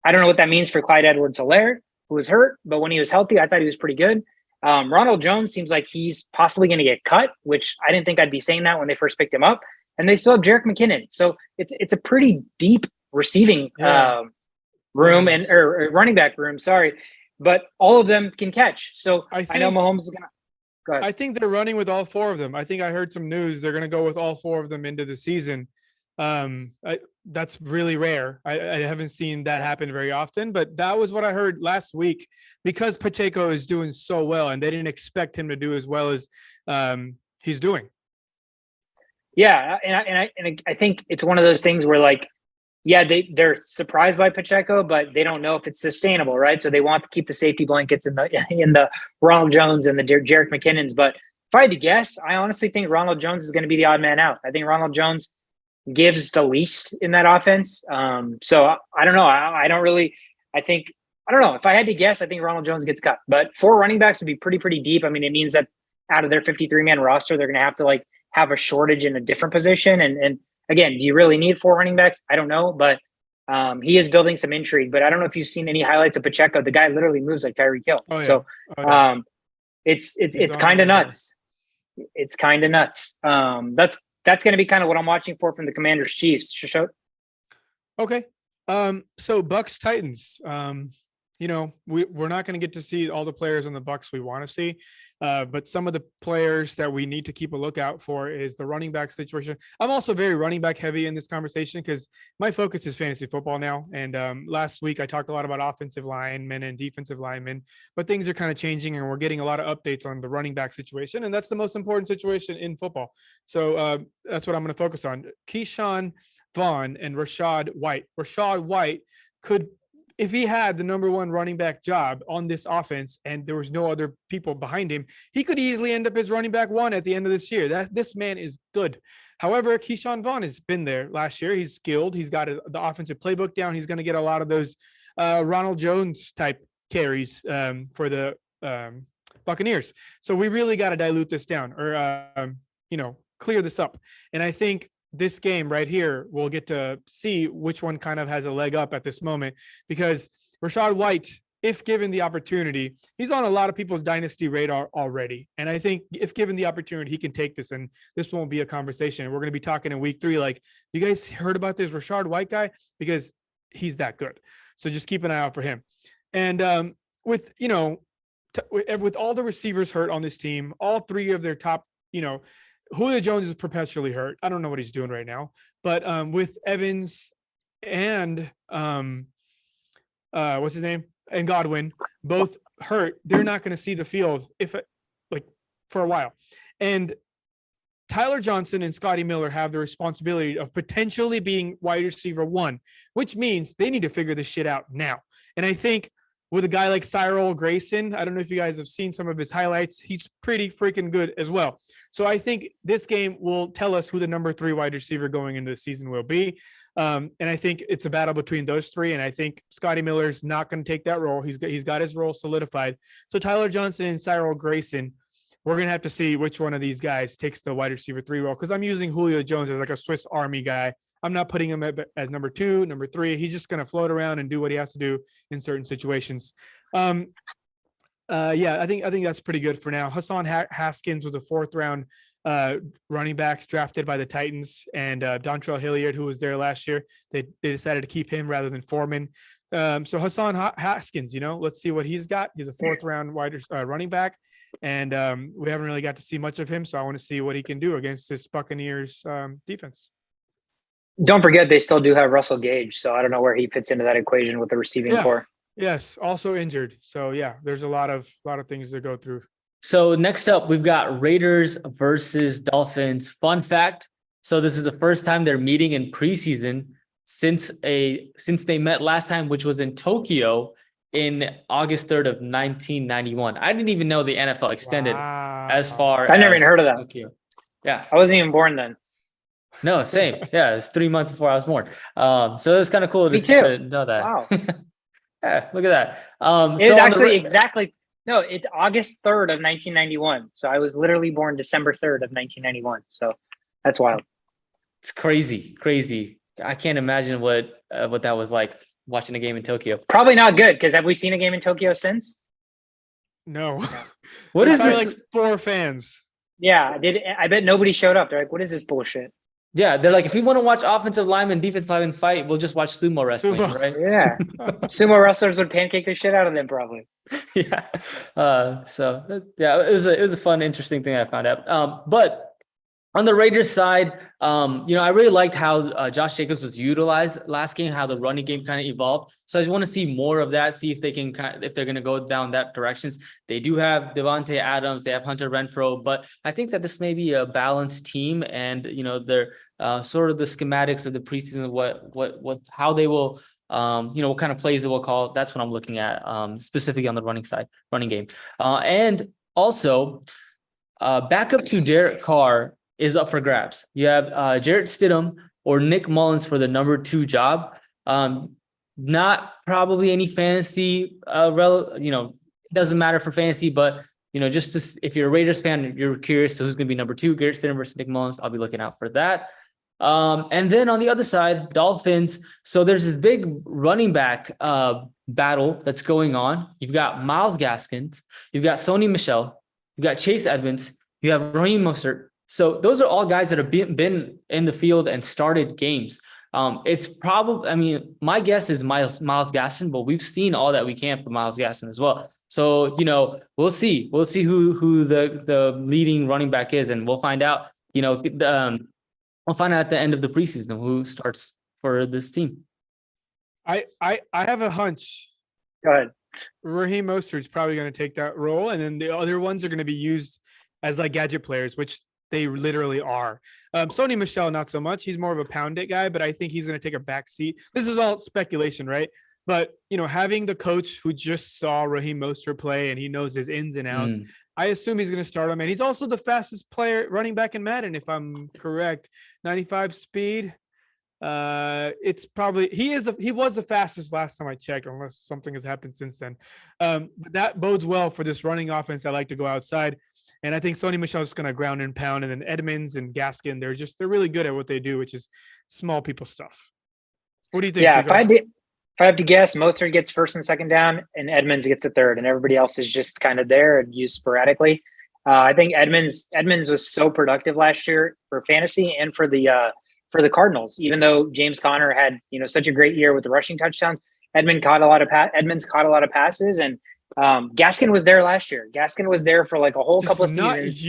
I don't know what that means for Clyde Edwards-Helaire, who was hurt, but when he was healthy, I thought he was pretty good. Ronald Jones seems like he's possibly going to get cut, which I didn't think I'd be saying that when they first picked him up. And they still have Jerick McKinnon. So it's a pretty deep receiving room or running back room. Sorry. But all of them can catch. So I know Mahomes is going to go ahead. I think they're running with all 4 of them. I think I heard some news. They're going to go with all 4 of them into the season. That's really rare. I haven't seen that happen very often, but that was what I heard last week because Pacheco is doing so well and they didn't expect him to do as well as he's doing. Yeah. And I think it's one of those things where they're surprised by Pacheco, but they don't know if it's sustainable, right? So they want to keep the safety blankets in the Ronald Jones and the Jerick McKinnons. But if I had to guess, I honestly think Ronald Jones is going to be the odd man out. I think Ronald Jones gives the least in that offense. So I don't know. I don't know. If I had to guess, I think Ronald Jones gets cut, but 4 running backs would be pretty deep. I mean, it means that out of their 53-man roster, they're going to have to like have a shortage in a different position. And again, do you really need 4 running backs? I don't know, but he is building some intrigue. But I don't know if you've seen any highlights of Pacheco. The guy literally moves like Tyreek Hill. Oh, yeah. So it's kind of there. nuts. It's kind of nuts. That's going to be kind of what I'm watching for from the Commanders Chiefs. Shishot? Okay. So Bucks Titans. We're not going to get to see all the players on the Bucks we want to see, but some of the players that we need to keep a lookout for is the running back situation. I'm also very running back heavy in this conversation because my focus is fantasy football now. And last week I talked a lot about offensive linemen and defensive linemen, but things are kind of changing and we're getting a lot of updates on the running back situation, and that's the most important situation in football. So that's what I'm going to focus on. Keyshawn Vaughan and Rachaad White. Rachaad White could, if he had the number 1 running back job on this offense and there was no other people behind him, he could easily end up as running back 1 at the end of this year. This man is good. However, Keyshawn Vaughan has been there last year. He's skilled. He's got the offensive playbook down. He's going to get a lot of those Ronald Jones type carries for the Buccaneers. So we really got to dilute this down or, clear this up. And I think this game right here, we'll get to see which one kind of has a leg up at this moment, because Rachaad White, if given the opportunity, he's on a lot of people's dynasty radar already. And I think if given the opportunity, he can take this, and this won't be a conversation. We're going to be talking in week 3, like, you guys heard about this Rachaad White guy? Because he's that good. So just keep an eye out for him. And with all the receivers hurt on this team, all 3 of their top, Julio Jones is perpetually hurt. I don't know what he's doing right now, but with Evans and what's his name? And Godwin, both hurt, they're not going to see the field for a while. And Tyler Johnson and Scotty Miller have the responsibility of potentially being wide receiver 1, which means they need to figure this shit out now. And I think with a guy like Cyril Grayson, I don't know if you guys have seen some of his highlights. He's pretty freaking good as well. So I think this game will tell us who the number 3 wide receiver going into the season will be. And I think it's a battle between those 3. And I think Scotty Miller's not going to take that role. He's got his role solidified. So Tyler Johnson and Cyril Grayson, we're going to have to see which one of these guys takes the wide receiver 3 role, because I'm using Julio Jones as like a Swiss Army guy. I'm not putting him as number 2, number 3. He's just going to float around and do what he has to do in certain situations. I think that's pretty good for now. Hassan Haskins was a 4th round running back drafted by the Titans, and Dontrell Hilliard, who was there last year, they decided to keep him rather than Forman. So Hassan Haskins, let's see what he's got. He's a 4th round running back, and we haven't really got to see much of him. So I want to see what he can do against this Buccaneers defense. Don't forget, they still do have Russell Gage, so I don't know where he fits into that equation with the receiving core. Yes, also injured. So yeah, there's a lot of things to go through. So next up, we've got Raiders versus Dolphins. Fun fact: so this is the first time they're meeting in preseason since they met last time, which was in Tokyo in August 3rd of 1991. I didn't even know the NFL extended as far. I never even heard of that. Tokyo. Yeah, I wasn't even born then. No, same. Yeah, it's 3 months before I was born. So it's kind of cool to know that. Wow. Yeah, look at that. It's actually it's August 3rd of 1991. So I was literally born December 3rd of 1991. So that's wild. It's crazy. I can't imagine what that was like watching a game in Tokyo. Probably not good, because have we seen a game in Tokyo since? No. What is this? Like 4 fans. Yeah, I bet nobody showed up. They're like, what is this bullshit? Yeah, they're like, if we want to watch offensive linemen, defensive linemen fight, we'll just watch sumo wrestling, right? Yeah. Sumo wrestlers would pancake the shit out of them, probably. Yeah. It was a fun, interesting thing I found out. But on the Raiders side, I really liked how Josh Jacobs was utilized last game, how the running game kind of evolved. So I just want to see more of that, see if they can if they're going to go down that directions. They do have Devontae Adams, they have Hunter Renfrow, but I think that this may be a balanced team, and they're sort of the schematics of the preseason, how they will. What kind of plays they will call. That's what I'm looking at, specifically on the running game. And also, backup to Derek Carr is up for grabs. You have Jarrett Stidham or Nick Mullins for the number 2 job. Not probably any fantasy, it doesn't matter for fantasy, but just if you're a Raiders fan and you're curious to who's going to be number 2, Garrett Stidham versus Nick Mullins, I'll be looking out for that. And then on the other side, Dolphins. So there's this big running back battle that's going on. You've got Myles Gaskins, you've got Sony Michel, you've got Chase Edmonds, you have Raheem Mostert. So those are all guys that have been in the field and started games. It's probably, my guess is Myles Gaskin, but we've seen all that we can from Myles Gaskin as well. So, we'll see. We'll see who the leading running back is, and we'll find out, we'll find out at the end of the preseason who starts for this team. I have a hunch. Go ahead. Raheem Mostert's probably going to take that role, and then the other ones are going to be used as like gadget players, which they literally are. Sony Michel, not so much. He's more of a pound it guy, but I think he's going to take a back seat. This is all speculation, right? But, having the coach who just saw Raheem Mostert play and he knows his ins and outs, I assume he's going to start him. And he's also the fastest running back in Madden, if I'm correct. 95 speed. It's probably he was the fastest last time I checked, unless something has happened since then. But that bodes well for this running offense. I like to go outside. And I think Sony Michel is going to ground and pound, and then Edmonds and Gaskin, they're really good at what they do, which is small people stuff. What do you think? Yeah, if I have to guess, Mostert gets first and second down, and Edmonds gets a third, and everybody else is just kind of there and used sporadically. I think Edmonds was so productive last year for fantasy and for the Cardinals. Even though James Conner had such a great year with the rushing touchdowns, Edmonds caught a lot of passes, and Gaskin was there last year. Gaskin was there for like a whole couple of seasons.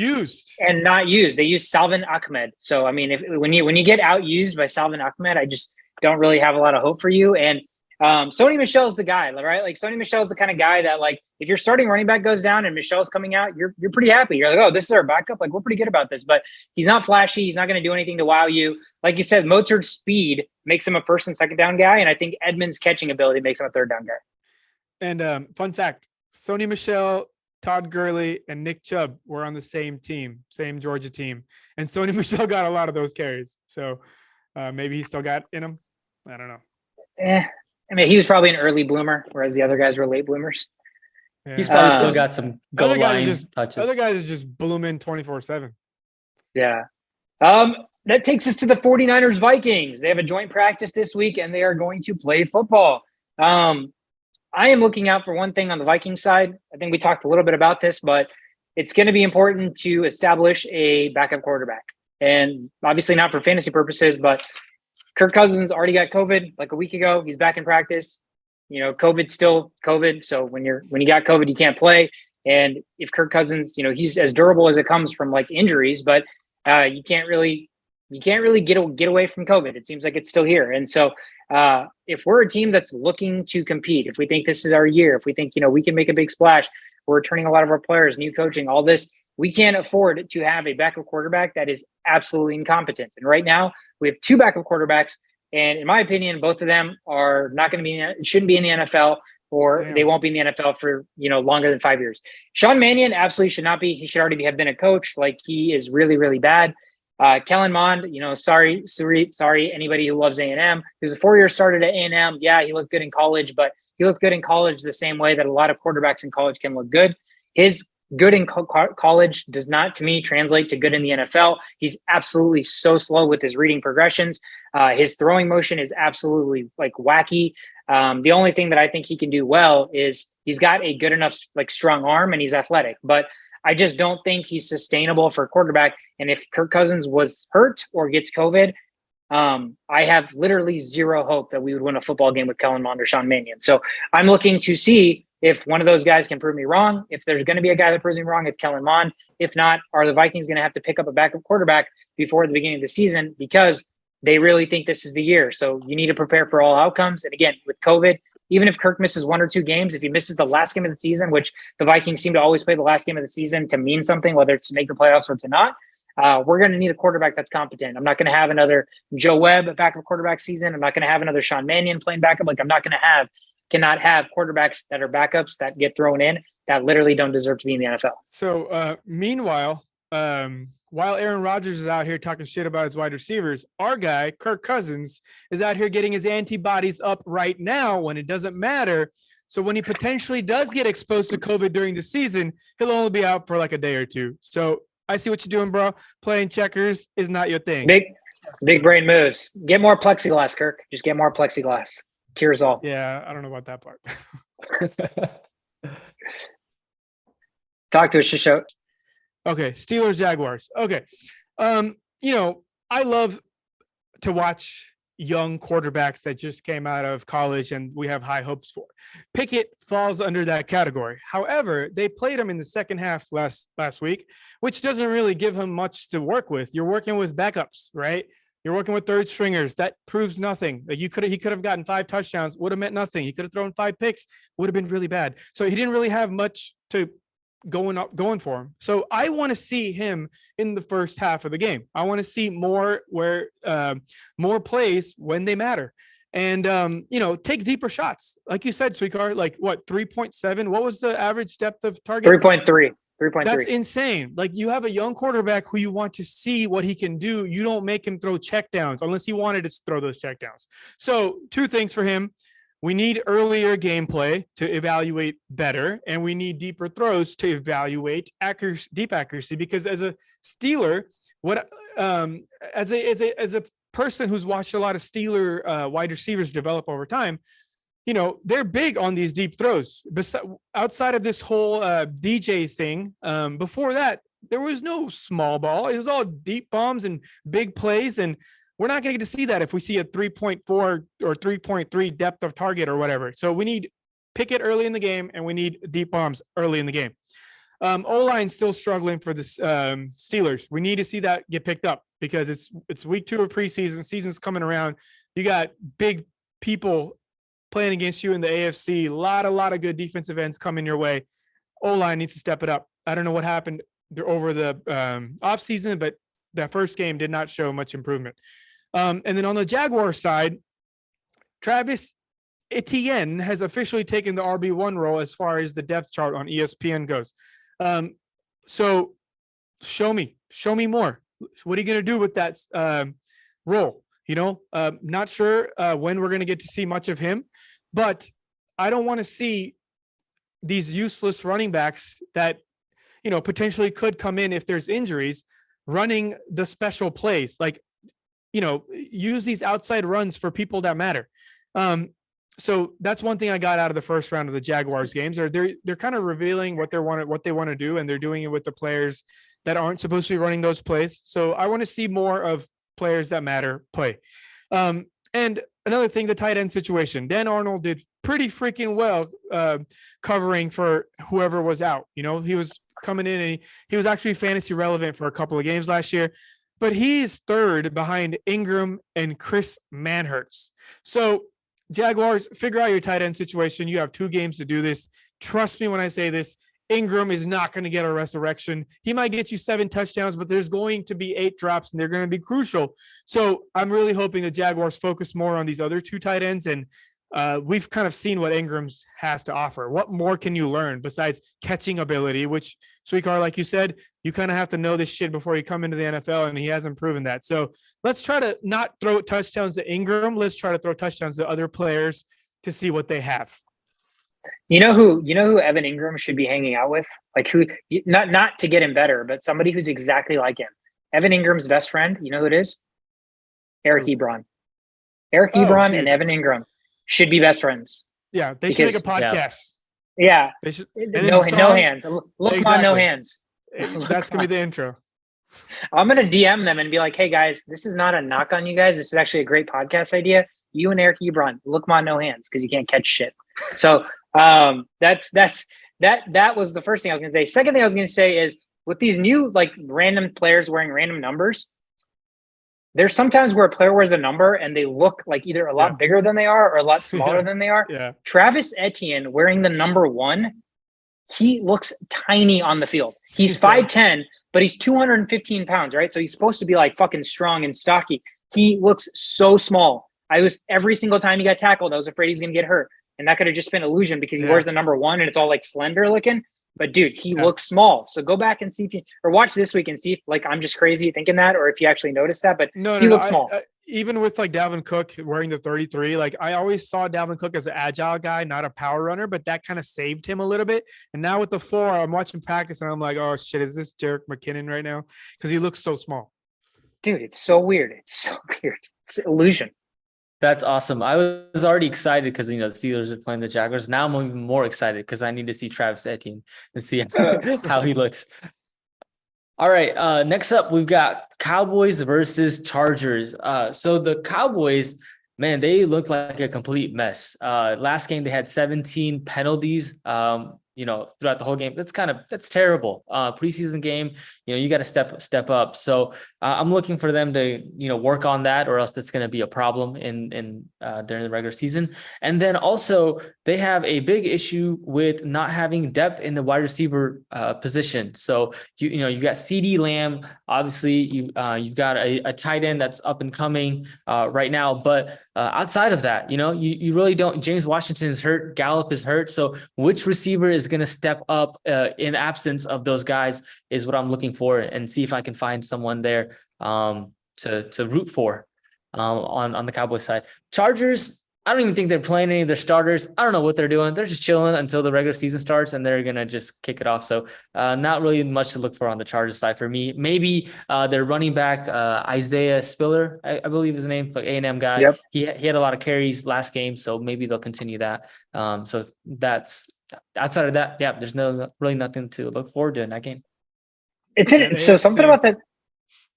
Not used. They used Salvin Ahmed. So when you get outused by Salvin Ahmed, I just don't really have a lot of hope for you. And Sony Michel's the guy, right? Like Sony Michel's the kind of guy that, like, if your starting running back goes down and Michel's coming out, you're pretty happy. You're like, oh, this is our backup. Like, we're pretty good about this. But he's not flashy. He's not going to do anything to wow you. Like you said, Mostert's speed makes him a first and second down guy, and I think Edmonds' catching ability makes him a third down guy. And fun fact, Sony Michel, Todd Gurley, and Nick Chubb were on the same team, same Georgia team. And Sony Michel got a lot of those carries. So maybe he still got in him. I don't know. He was probably an early bloomer, whereas the other guys were late bloomers. Yeah. He's probably still got some goal line touches. Other guys are just blooming 24/7. Yeah. That takes us to the 49ers Vikings. They have a joint practice this week, and they are going to play football. I am looking out for one thing on the Vikings side. I think we talked a little bit about this, but it's going to be important to establish a backup quarterback. And obviously not for fantasy purposes, but Kirk Cousins already got COVID like a week ago. He's back in practice. COVID's still COVID. So when you got COVID, you can't play. And if Kirk Cousins, he's as durable as it comes from like injuries, but you can't really get away from COVID. It seems like it's still here. And so if we're a team that's looking to compete, if we think this is our year, if we think, we can make a big splash, we're returning a lot of our players, new coaching, all this, we can't afford to have a backup quarterback that is absolutely incompetent. And right now we have 2 backup quarterbacks. And in my opinion, both of them are not going to be, shouldn't be in the NFL, or they won't be in the NFL for, longer than 5 years. Sean Mannion absolutely should not be. He should already have been a coach. Like, he is really, really bad. Kellen Mond, sorry, anybody who loves A&M. He was a 4-year starter at A&M. Yeah, he looked good in college, but he looked good in college the same way that a lot of quarterbacks in college can look good. His good in college does not, to me, translate to good in the NFL. He's absolutely so slow with his reading progressions. His throwing motion is absolutely like wacky. The only thing that I think he can do well is he's got a good enough like strong arm and he's athletic, but I just don't think he's sustainable for a quarterback. And if Kirk Cousins was hurt or gets COVID, I have literally zero hope that we would win a football game with Kellen Mond or Sean Mannion. So I'm looking to see if one of those guys can prove me wrong. If there's going to be a guy that proves me wrong, it's Kellen Mond. If not, are the Vikings going to have to pick up a backup quarterback before the beginning of the season because they really think this is the year? So you need to prepare for all outcomes. And again, with COVID, even if Kirk misses 1 or 2 games, if he misses the last game of the season, which the Vikings seem to always play the last game of the season to mean something, whether it's to make the playoffs or to not, we're going to need a quarterback that's competent. I'm not going to have another Joe Webb backup quarterback season. I'm not going to have another Sean Mannion playing backup. Like, I'm not going to cannot have quarterbacks that are backups that get thrown in that literally don't deserve to be in the NFL. So meanwhile, while Aaron Rodgers is out here talking shit about his wide receivers, our guy, Kirk Cousins, is out here getting his antibodies up right now when it doesn't matter. So when he potentially does get exposed to COVID during the season, he'll only be out for like a day or two. So I see what you're doing, bro. Playing checkers is not your thing. Big brain moves. Get more plexiglass, Kirk. Just get more plexiglass. Cures all. Yeah, I don't know about that part. Talk to us, Shisho. Okay, Steelers, Jaguars. Okay. I love to watch young quarterbacks that just came out of college and we have high hopes for. Pickett falls under that category. However, they played him in the second half last week, which doesn't really give him much to work with. You're working with backups, right? You're working with third stringers. That proves nothing. Like he could have gotten 5 touchdowns, would have meant nothing. He could have thrown 5 picks, would have been really bad. So he didn't really have much to going for him. So I want to see him in the first half of the game. I want to see more more plays when they matter. And take deeper shots. Like you said, Sweetheart, like what, 3.7? What was the average depth of target? 3.3. 3.3. That's insane. Like you have a young quarterback who you want to see what he can do. You don't make him throw checkdowns unless he wanted to throw those checkdowns. So 2 things for him. We need earlier gameplay to evaluate better, and we need deeper throws to evaluate deep accuracy. Because as a Steeler, as a person who's watched a lot of Steeler wide receivers develop over time, they're big on these deep throws. Outside of this whole DJ thing, before that, there was no small ball. It was all deep bombs and big plays, and we're not going to get to see that if we see a 3.4 or 3.3 depth of target or whatever. So we need Pickett early in the game, and we need deep bombs early in the game. O-line still struggling for the Steelers. We need to see that get picked up because it's week 2 of preseason. Season's coming around. You got big people playing against you in the AFC. A lot of good defensive ends coming your way. O-line needs to step it up. I don't know what happened over the offseason, but that first game did not show much improvement. And then on the Jaguars side, Travis Etienne has officially taken the RB1 role as far as the depth chart on ESPN goes. So show me more. What are you going to do with that role? Not sure when we're going to get to see much of him, but I don't want to see these useless running backs that, potentially could come in if there's injuries running the special plays. Like, use these outside runs for people that matter. So that's one thing I got out of the first round of the Jaguars games. They're kind of revealing what they want to do, and they're doing it with the players that aren't supposed to be running those plays. So I want to see more of players that matter play. And another thing, the tight end situation. Dan Arnold did pretty freaking well covering for whoever was out. He was coming in and he was actually fantasy relevant for a couple of games last year. But he's third behind Ingram and Chris Manhertz. So Jaguars, figure out your tight end situation. You have 2 games to do this. Trust me when I say this, Ingram is not going to get a resurrection. He might get you 7 touchdowns, but there's going to be 8 drops, and they're going to be crucial. So I'm really hoping the Jaguars focus more on these other 2 tight ends, and we've kind of seen what Ingram's has to offer. What more can you learn besides catching ability, which, Sweetheart, like you said, you kind of have to know this shit before you come into the NFL, and he hasn't proven that. So let's try to not throw touchdowns to Ingram. Let's try to throw touchdowns to other players to see what they have. You know who Evan Ingram should be hanging out with? Like who, not to get him better, but somebody who's exactly like him. Evan Ingram's best friend, you know who it is? Eric Ebron. Eric Ebron and Evan Ingram should be best friends. Yeah, they should make a podcast. Yeah. They should, no hands. Look exactly. On no hands. That's going to be the intro. I'm going to DM them and be like, hey, guys, this is not a knock on you guys. This is actually a great podcast idea. You and Eric Ebron, look on no hands because you can't catch shit. So that was the first thing I was going to say. Second thing I was going to say is with these new like random players wearing random numbers, there's sometimes where a player wears a number and they look like either a lot bigger than they are or a lot smaller than they are. Yeah. Travis Etienne wearing the number 1, he looks tiny on the field. He's 5'10", but he's 215 pounds, right? So he's supposed to be like fucking strong and stocky. He looks so small. Every single time he got tackled, I was afraid he's going to get hurt. And that could have just been illusion because he wears the number 1 and it's all like slender looking. but dude, he Yeah. looks small. So go back and see if you, or watch this week and see if like I'm just crazy thinking that, or if you actually noticed that. But No, he no, no. looks small. Even with like Dalvin Cook wearing the 33, like I always saw Dalvin Cook as an agile guy, not a power runner, but that kind of saved him a little bit. And now with the 4, I'm watching practice and I'm like, oh shit, is this Jerick McKinnon right now? Because he looks so small. Dude, it's so weird. It's so weird. It's illusion. That's awesome. I was already excited because, the Steelers are playing the Jaguars. Now I'm even more excited because I need to see Travis Etienne and see how he looks. All right. Next up, we've got Cowboys versus Chargers. So the Cowboys, man, they look like a complete mess. Last game, they had 17 penalties, throughout the whole game. That's terrible. Preseason game, you got to step up. So I'm looking for them to, work on that, or else that's going to be a problem in during the regular season. And then also they have a big issue with not having depth in the wide receiver position. So you got CD Lamb, obviously you've got a tight end that's up and coming right now, but outside of that, you really don't. James Washington is hurt, Gallup is hurt. So which receiver is going to step up in absence of those guys is what I'm looking for, and see if I can find someone there to root for on the Cowboys side. Chargers, I don't even think they're playing any of their starters. I don't know what they're doing. They're just chilling until the regular season starts, and they're going to just kick it off. So not really much to look for on the Chargers side for me. Maybe their running back, Isaiah Spiller, I believe his name, like A&M guy. Yep. He had a lot of carries last game, so maybe they'll continue that. So that's outside of that. Yeah, there's really nothing to look forward to in that game.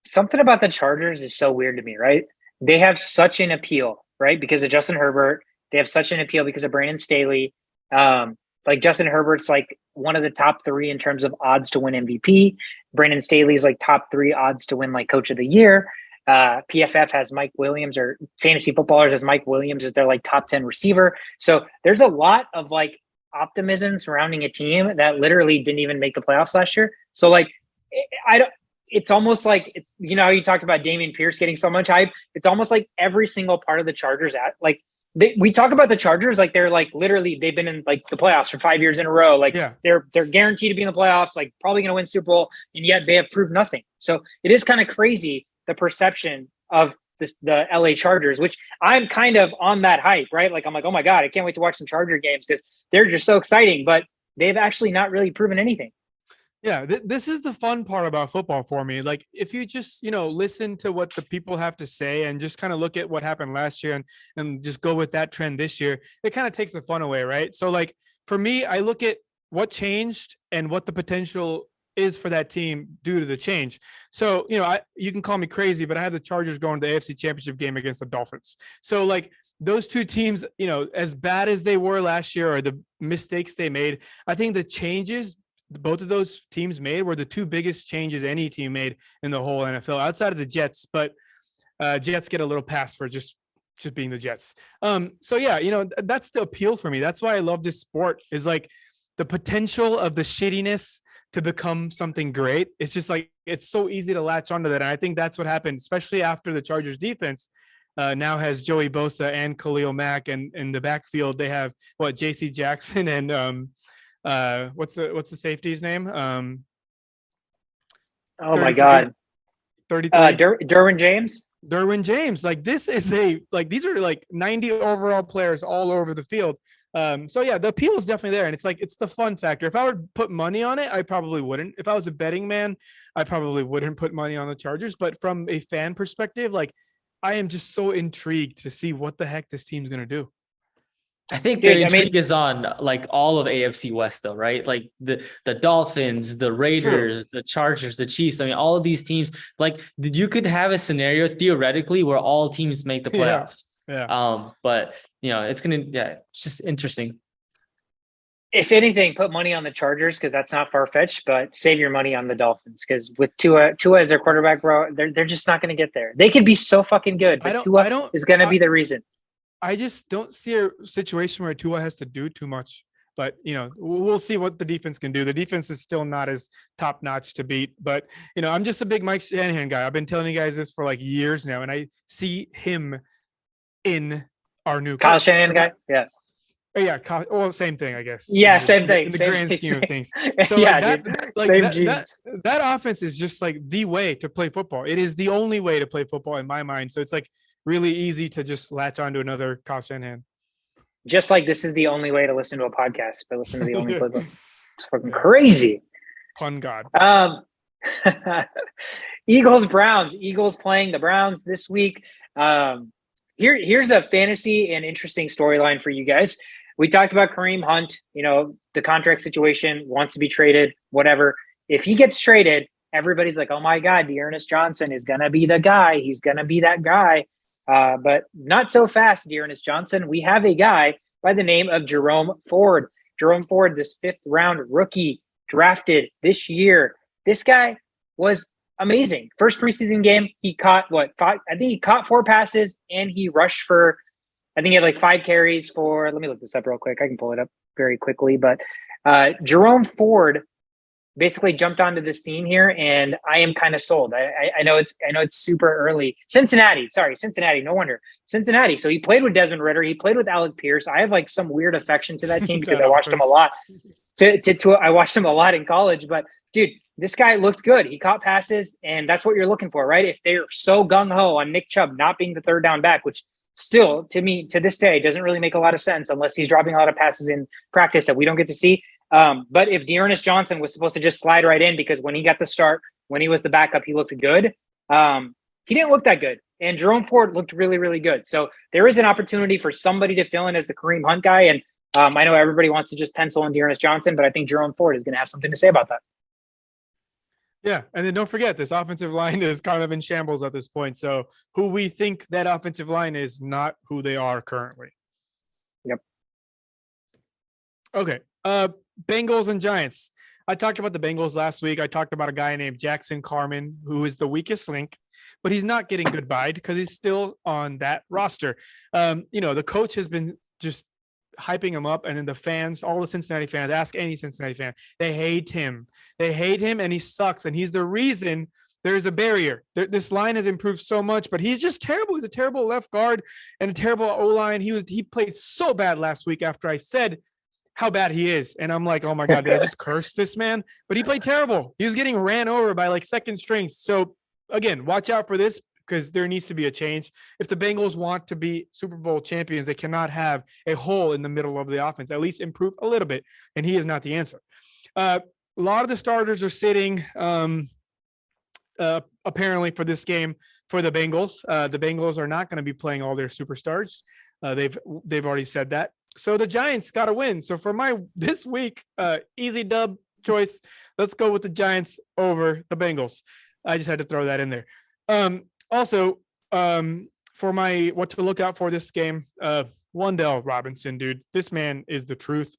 Something about the Chargers is so weird to me, right? They have such an appeal, right? Because of Justin Herbert. They have such an appeal because of Brandon Staley. Like Justin Herbert's like one of the top 3 in terms of odds to win MVP. Brandon Staley's like top 3 odds to win like Coach of the Year. PFF has Mike Williams, or Fantasy Footballers has Mike Williams as their like top 10 receiver. So there's a lot of like optimism surrounding a team that literally didn't even make the playoffs last year. So like, it's almost like it's, how you talked about Damien Pierce getting so much hype. It's almost like every single part of the Chargers we talk about the Chargers like they're like literally they've been in like the playoffs for 5 years in a row. Like they're guaranteed to be in the playoffs, like probably going to win Super Bowl, and yet they have proved nothing. So it is kind of crazy, the perception of the LA Chargers, which I'm kind of on that hype, right? Like I'm like, oh my God, I can't wait to watch some Charger games because they're just so exciting, but they've actually not really proven anything. Yeah, this is the fun part about football for me. Like if you just, listen to what the people have to say and just kind of look at what happened last year and just go with that trend this year, it kind of takes the fun away, right? So like for me, I look at what changed and what the potential is for that team due to the change. So, you can call me crazy, but I have the Chargers going to the AFC Championship game against the Dolphins. So like those two teams, as bad as they were last year or the mistakes they made, I think the changes both of those teams made were the 2 biggest changes any team made in the whole NFL outside of the Jets, but Jets get a little pass for just being the Jets. So yeah, that's the appeal for me. That's why I love this sport, is like the potential of the shittiness to become something great. It's just like, it's so easy to latch onto that. And I think that's what happened, especially after the Chargers defense now has Joey Bosa and Khalil Mack, and in the backfield, they have JC Jackson and what's the safety's name? Oh my God. 33. Derwin James. Derwin James. Like this is these are like 90 overall players all over the field. So yeah, the appeal is definitely there. And it's like, it's the fun factor. If I would put money on it, I probably wouldn't. If I was a betting man, I probably wouldn't put money on the Chargers. But from a fan perspective, like I am just so intrigued to see what the heck this team's going to do. I think the intrigue is on like all of AFC West though, right? Like the Dolphins, the Raiders, the Chargers, the Chiefs. I mean, all of these teams, like you could have a scenario theoretically where all teams make the playoffs. Yeah. But it's it's just interesting. If anything, put money on the Chargers because that's not far-fetched, but save your money on the Dolphins because with Tua as their quarterback, bro, they're just not going to get there. They could be so fucking good, but Tua is going to be the reason. I just don't see a situation where Tua has to do too much, but we'll see what the defense can do. The defense is still not as top notch to beat, but I'm just a big Mike Shanahan guy. I've been telling you guys this for like years now, and I see him in our new Kyle Shanahan guy. Yeah. Yeah, well, same thing, I guess. Yeah, same thing. In the Same grand thing, scheme of things. So yeah, like dude. like Same that, genes. that offense is just like the way to play football. It is the only way to play football in my mind. So it's like really easy to just latch onto another Kyle Shanahan. Just like this is the only way to listen to a podcast, but listen to the Only Playbook. It's fucking crazy. Pun God. Eagles Browns. Eagles playing the Browns this week. Here's a fantasy and interesting storyline for you guys. We talked about Kareem Hunt, the contract situation, wants to be traded, whatever. If he gets traded, everybody's like, oh my God, Dearness Johnson is going to be the guy. He's going to be that guy. But not so fast, Dearness Johnson. We have a guy by the name of Jerome Ford. Jerome Ford, this 5th round rookie drafted this year. This guy was amazing. First preseason game, he caught 5? I think he caught 4 passes and he rushed for, I think he had like 5 carries for, let me look this up real quick. I can pull it up very quickly, but Jerome Ford basically jumped onto the scene here, and I am kind of sold. I know it's super early. Cincinnati. No wonder. Cincinnati. So he played with Desmond Ritter. He played with Alec Pierce. I have like some weird affection to that team because I watched him a lot. I watched him a lot in college, but dude, this guy looked good. He caught passes, and that's what you're looking for, right? If they're so gung-ho on Nick Chubb not being the 3rd down back, which still, to me, to this day, doesn't really make a lot of sense unless he's dropping a lot of passes in practice that we don't get to see. But if Dearness Johnson was supposed to just slide right in, because when he got the start, when he was the backup, he looked good. He didn't look that good. And Jerome Ford looked really, really good. So there is an opportunity for somebody to fill in as the Kareem Hunt guy. And I know everybody wants to just pencil in Dearness Johnson, but I think Jerome Ford is going to have something to say about that. Yeah, and then don't forget, this offensive line is kind of in shambles at this point. So who we think that offensive line is not who they are currently. Yep. Okay. Bengals and Giants. I talked about the Bengals last week. I talked about a guy named Jackson Carman, who is the weakest link, but he's not getting goodbye because he's still on that roster. The coach has been just hyping him up, and then the fans, all the Cincinnati fans, ask any Cincinnati fan, they hate him, and he sucks, and he's the reason there's a barrier. This line has improved so much, but he's just terrible. He's a terrible left guard and a terrible O-line. He played so bad last week after I said how bad he is, and I'm like, oh my God, did I just curse this man? But he played terrible. He was getting ran over by like second strings. So again, watch out for this, because there needs to be a change. If the Bengals want to be Super Bowl champions, they cannot have a hole in the middle of the offense. At least improve a little bit, and he is not the answer. A lot of the starters are sitting apparently for this game for the Bengals. The Bengals are not going to be playing all their superstars. They've already said that. So the Giants got to win. So for my this week, easy dub choice, let's go with the Giants over the Bengals. I just had to throw that in there. Also, for my what to look out for this game, Wandel Robinson, dude, this man is the truth.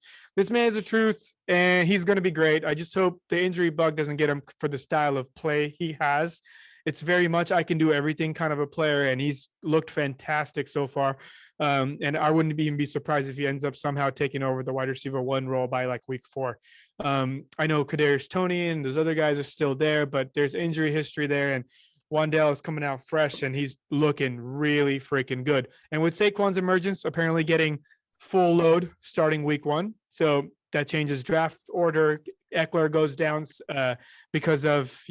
And he's going to be great. I just hope the injury bug doesn't get him for the style of play he has. It's very much I can do everything kind of a player, and he's looked fantastic so far. And I wouldn't even be surprised if he ends up somehow taking over the wide receiver 1 role by like week 4. I know Kadarius Toney and those other guys are still there, but there's injury history there, and Wandel is coming out fresh, and he's looking really freaking good. And with Saquon's emergence, apparently getting full load starting week 1, so that changes draft order. Eckler goes down because of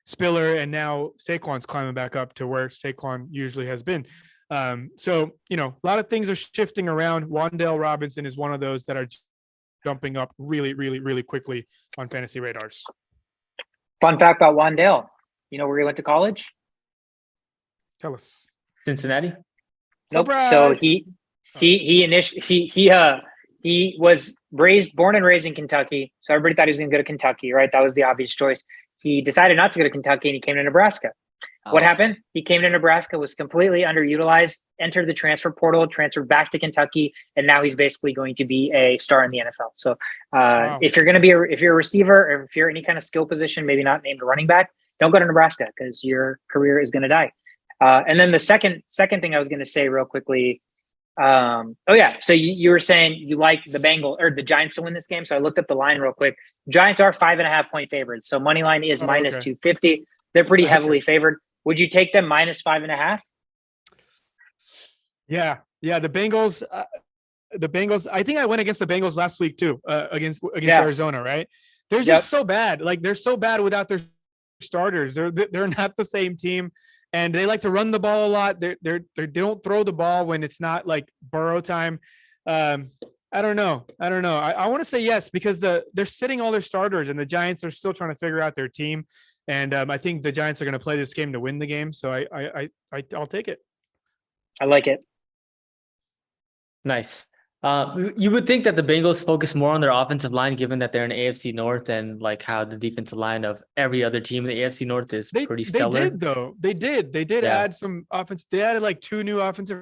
Spiller, and now Saquon's climbing back up to where Saquon usually has been. So a lot of things are shifting around. Wandel Robinson is one of those that are jumping up really, really, really quickly on fantasy radars. Fun fact about Wandel. You know where he went to college? Tell us. Cincinnati? Nope. Surprise! So he was born and raised in Kentucky. So everybody thought he was going to go to Kentucky, right? That was the obvious choice. He decided not to go to Kentucky, and he came to Nebraska. What happened? He came to Nebraska, was completely underutilized, entered the transfer portal, transferred back to Kentucky, and now he's basically going to be a star in the NFL. So if you're going to be if you're a receiver, or if you're any kind of skill position, maybe not named a running back, don't go to Nebraska because your career is going to die. And then the second thing I was going to say real quickly. So you were saying you like the Bengals or the Giants to win this game. So I looked up the line real quick. Giants are 5.5 point favorites. So money line is minus 250. They're pretty heavily favored. Would you take them minus 5.5? Yeah. The Bengals. the Bengals. I think I went against the Bengals last week too, against Arizona, right? They're just so bad. Like they're so bad without their starters. They're not the same team, and they like to run the ball a lot. They don't throw the ball when it's not like Burrow time. I don't know. I want to say yes because they're sitting all their starters, and the Giants are still trying to figure out their team. And I think the Giants are going to play this game to win the game. So I'll take it. I like it. Nice. You would think that the Bengals focus more on their offensive line, given that they're in AFC North, and like how the defensive line of every other team in the AFC North is pretty stellar. They did though. They did add some offense. They added like 2 new offensive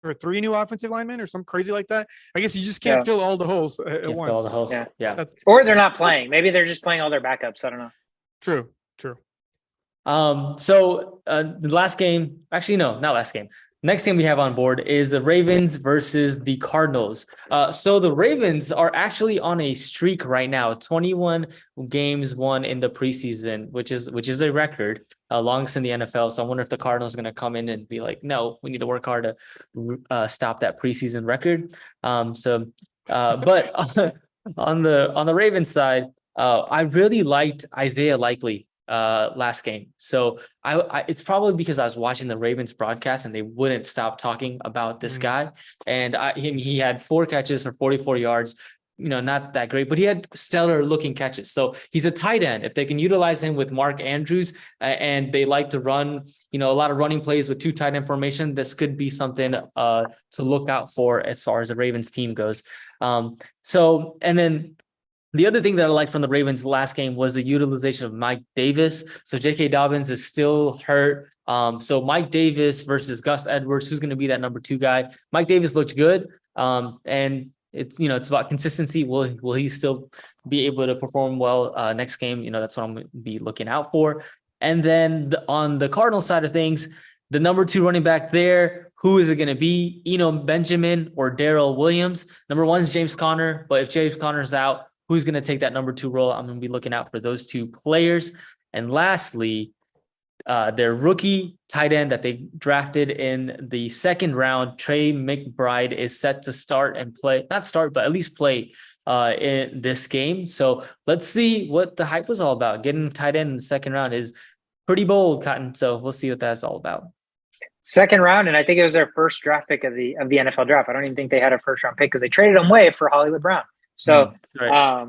or 3 new offensive linemen or something crazy like that. I guess you just can't fill all the holes at once. Fill all the holes. Yeah. Or they're not playing. Maybe they're just playing all their backups. I don't know. True. So the last game, actually, no, not last game. Next game we have on board is the Ravens versus the Cardinals. So the Ravens are actually on a streak right now, 21 games won in the preseason, which is a record, longest in the NFL. So I wonder if the Cardinals are going to come in and be like, no, we need to work hard to stop that preseason record. But on the Ravens side, I really liked Isaiah Likely last game. So I it's probably because I was watching the Ravens broadcast and they wouldn't stop talking about this guy. And he had 4 catches for 44 yards, not that great, but he had stellar looking catches. So he's a tight end. If they can utilize him with Mark Andrews and they like to run, a lot of running plays with 2 tight end formation, this could be something to look out for as far as the Ravens team goes. And then the other thing that I liked from the Ravens last game was the utilization of Mike Davis. So J.K. Dobbins is still hurt. So Mike Davis versus Gus Edwards, who's going to be that number 2 guy? Mike Davis looked good. And it's about consistency. Will he still be able to perform well next game? That's what I'm going to be looking out for. And then on the Cardinals side of things, the number 2 running back there, who is it going to be? Benjamin or Darrell Williams? Number 1 is James Conner, but if James Conner's out, who's going to take that number 2 role? I'm going to be looking out for those 2 players. And lastly, their rookie tight end that they drafted in the 2nd round, Trey McBride, is set to start and play, not start, but at least play in this game. So let's see what the hype was all about. Getting a tight end in the 2nd round is pretty bold, Cotton. So we'll see what that's all about. 2nd round, and I think it was their first draft pick of the NFL draft. I don't even think they had a 1st round pick because they traded him away for Hollywood Brown. So, right.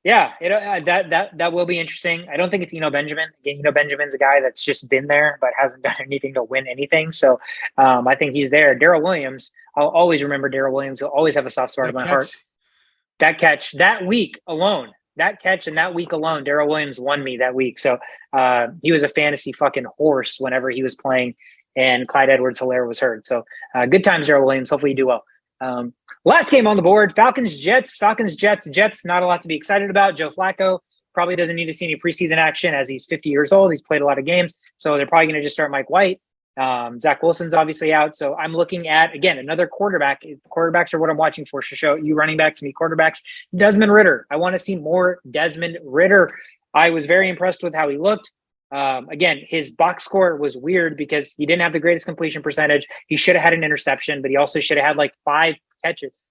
That will be interesting. I don't think it's Benjamin. Again, Benjamin's a guy that's just been there, but hasn't done anything to win anything. So I think he's there. Darrell Williams, I'll always remember Darrell Williams. He'll always have a soft spot in my heart. That catch, that week alone, Darrell Williams won me that week. So he was a fantasy fucking horse whenever he was playing, and Clyde Edwards-Helaire was hurt. So good times, Darrell Williams. Hopefully you do well. Last game on the board, Falcons Jets, not a lot to be excited about. Joe Flacco probably doesn't need to see any preseason action as he's 50 years old. He's played a lot of games. So they're probably going to just start Mike White. Zach Wilson's obviously out. So I'm looking at, again, another quarterback. Quarterbacks are what I'm watching for. Show you running backs, me quarterbacks. Desmond Ritter. I want to see more Desmond Ritter. I was very impressed with how he looked. Again, his box score was weird because he didn't have the greatest completion percentage. He should have had an interception, but he also should have had like 5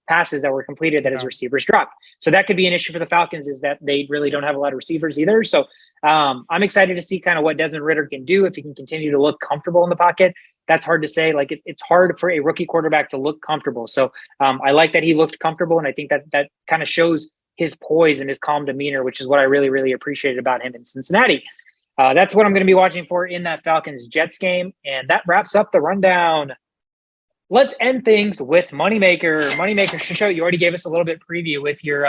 passes that were completed that his receivers dropped. So that could be an issue for the Falcons, is that they really don't have a lot of receivers either. So I'm excited to see kind of what Desmond Ritter can do if he can continue to look comfortable in the pocket. That's hard to say. Like it's hard for a rookie quarterback to look comfortable. So I like that he looked comfortable, and I think that kind of shows his poise and his calm demeanor, which is what I really, really appreciated about him in Cincinnati. That's what I'm going to be watching for in that Falcons-Jets game. And that wraps up the rundown. Let's end things with Moneymaker. Moneymaker, Shisho, you already gave us a little bit preview with your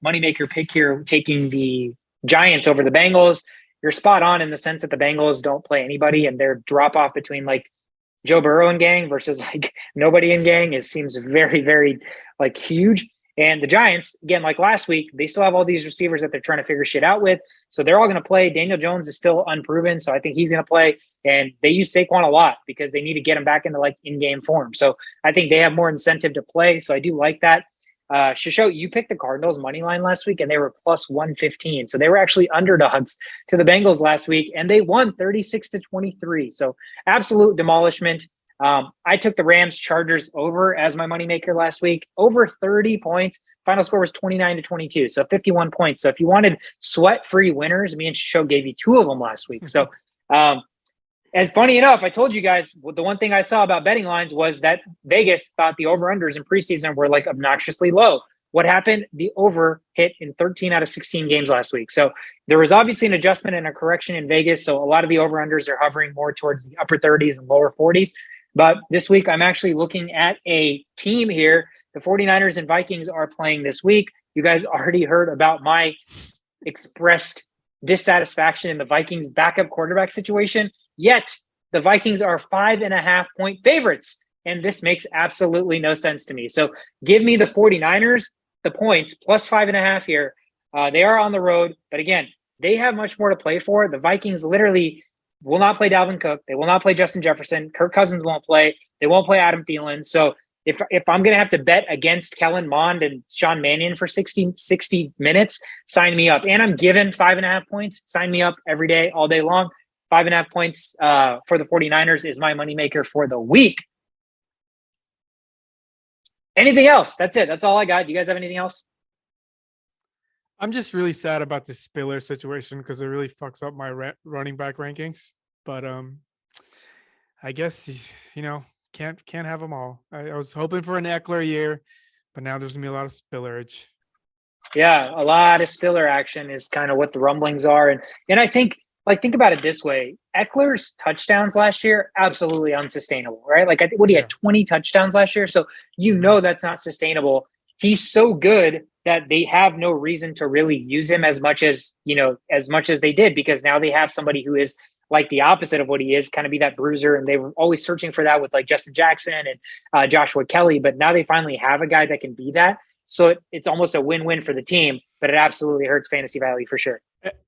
Moneymaker pick here, taking the Giants over the Bengals. You're spot on in the sense that the Bengals don't play anybody, and their drop-off between like Joe Burrow and gang versus like nobody in gang seems very, very like huge. And the Giants, again, like last week, they still have all these receivers that they're trying to figure shit out with. So they're all going to play. Daniel Jones is still unproven, so I think he's going to play. And they use Saquon a lot because they need to get him back into like in-game form. So I think they have more incentive to play. So I do like that. Shisho, you picked the Cardinals money line last week, and they were plus 115. So they were actually underdogs to the Bengals last week, and they won 36-23. So absolute demolishment. I took the Rams Chargers over as my moneymaker last week, over 30 points. Final score was 29-22, so 51 points. So if you wanted sweat-free winners, me and Show gave you 2 of them last week. So as funny enough, I told you guys, the one thing I saw about betting lines was that Vegas thought the over-unders in preseason were like obnoxiously low. What happened? The over hit in 13 out of 16 games last week. So there was obviously an adjustment and a correction in Vegas. So a lot of the over-unders are hovering more towards the upper 30s and lower 40s. But this week, I'm actually looking at a team here. The 49ers and Vikings are playing this week. You guys already heard about my expressed dissatisfaction in the Vikings backup quarterback situation. Yet the Vikings are 5.5-point favorites. And this makes absolutely no sense to me. So give me the 49ers, the points, plus 5.5 here. They are on the road. But again, they have much more to play for. The Vikings literally will not play Dalvin Cook. They will not play Justin Jefferson. Kirk Cousins won't play. They won't play Adam Thielen. So if I'm going to have to bet against Kellen Mond and Sean Mannion for 60 minutes, sign me up. And I'm given 5.5 points. Sign me up every day, all day long. 5.5 points for the 49ers is my moneymaker for the week. Anything else? That's it. That's all I got. Do you guys have anything else? I'm just really sad about this Spiller situation because it really fucks up my running back rankings. But I guess, can't have them all. I was hoping for an Eckler year, but now there's going to be a lot of Spillerage. Yeah, a lot of Spiller action is kind of what the rumblings are. And I think, think about it this way. Eckler's touchdowns last year, absolutely unsustainable, right? I think he had 20 touchdowns last year. So that's not sustainable. He's so good that they have no reason to really use him as much as they did, because now they have somebody who is like the opposite of what he is, kind of be that bruiser. And they were always searching for that with like Justin Jackson and Joshua Kelly. But now they finally have a guy that can be that. So it's almost a win-win for the team, but it absolutely hurts fantasy value for sure.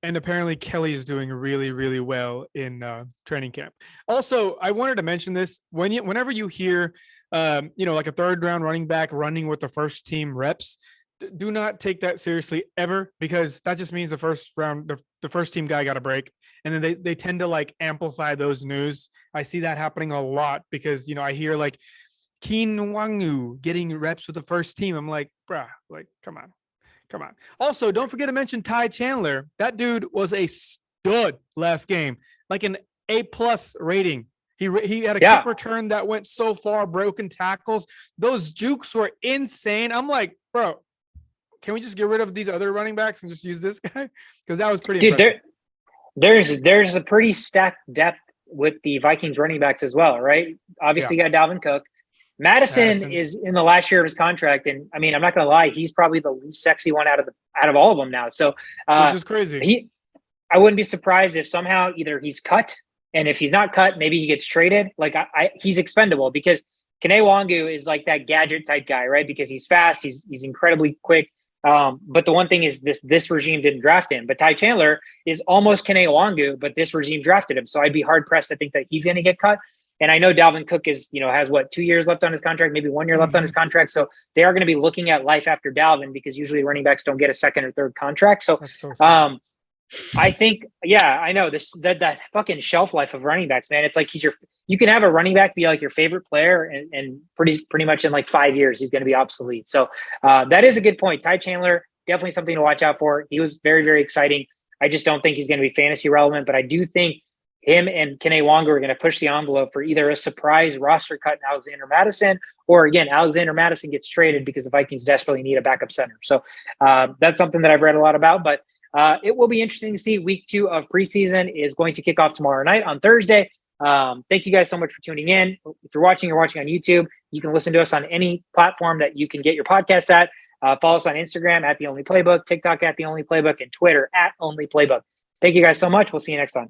And apparently Kelly is doing really, really well in training camp. Also, I wanted to mention this. Whenever you hear, like a third round running back running with the first team reps, do not take that seriously ever, because that just means the first round, the first team guy got a break. And then they tend to amplify those news. I see that happening a lot because, I hear Keen Wangu getting reps with the first team. I'm like, bruh, come on. Also, don't forget to mention Tai Chandler. That dude was a stud last game, an A+ rating. He had a kick return that went so far, broken tackles. Those jukes were insane. I'm like, bro, can we just get rid of these other running backs and just use this guy? Because that was pretty impressive. There's a pretty stacked depth with the Vikings running backs as well, right? Obviously, you got Dalvin Cook. Madison is in the last year of his contract, and I mean, I'm not going to lie, he's probably the least sexy one out of all of them now. So, which is crazy. I wouldn't be surprised if somehow either he's cut, and if he's not cut, maybe he gets traded. He's expendable, because Kene Wangu is like that gadget type guy, right? Because he's fast, he's incredibly quick. But the one thing is this regime didn't draft him. But Tai Chandler is almost Kene Wangu, but this regime drafted him. So I'd be hard pressed to think that he's going to get cut. And I know Dalvin Cook has 2 years left on his contract, maybe 1 year left on his contract. So they are going to be looking at life after Dalvin, because usually running backs don't get a second or third contract. So, I think, I know that fucking shelf life of running backs, man. It's like you can have a running back be like your favorite player, and pretty much in 5 years, he's going to be obsolete. So that is a good point. Tai Chandler, definitely something to watch out for. He was very, very exciting. I just don't think he's going to be fantasy relevant, but I do think him and Kene Wangu are going to push the envelope for either a surprise roster cut in Alexander Madison, or again, Alexander Madison gets traded because the Vikings desperately need a backup center. So that's something that I've read a lot about, but it will be interesting to see. Week 2 of preseason is going to kick off tomorrow night on Thursday. Thank you guys so much for tuning in. If you're watching on YouTube, you can listen to us on any platform that you can get your podcast at. Follow us on Instagram at The Only Playbook, TikTok at The Only Playbook, and Twitter at Only Playbook. Thank you guys so much. We'll see you next time.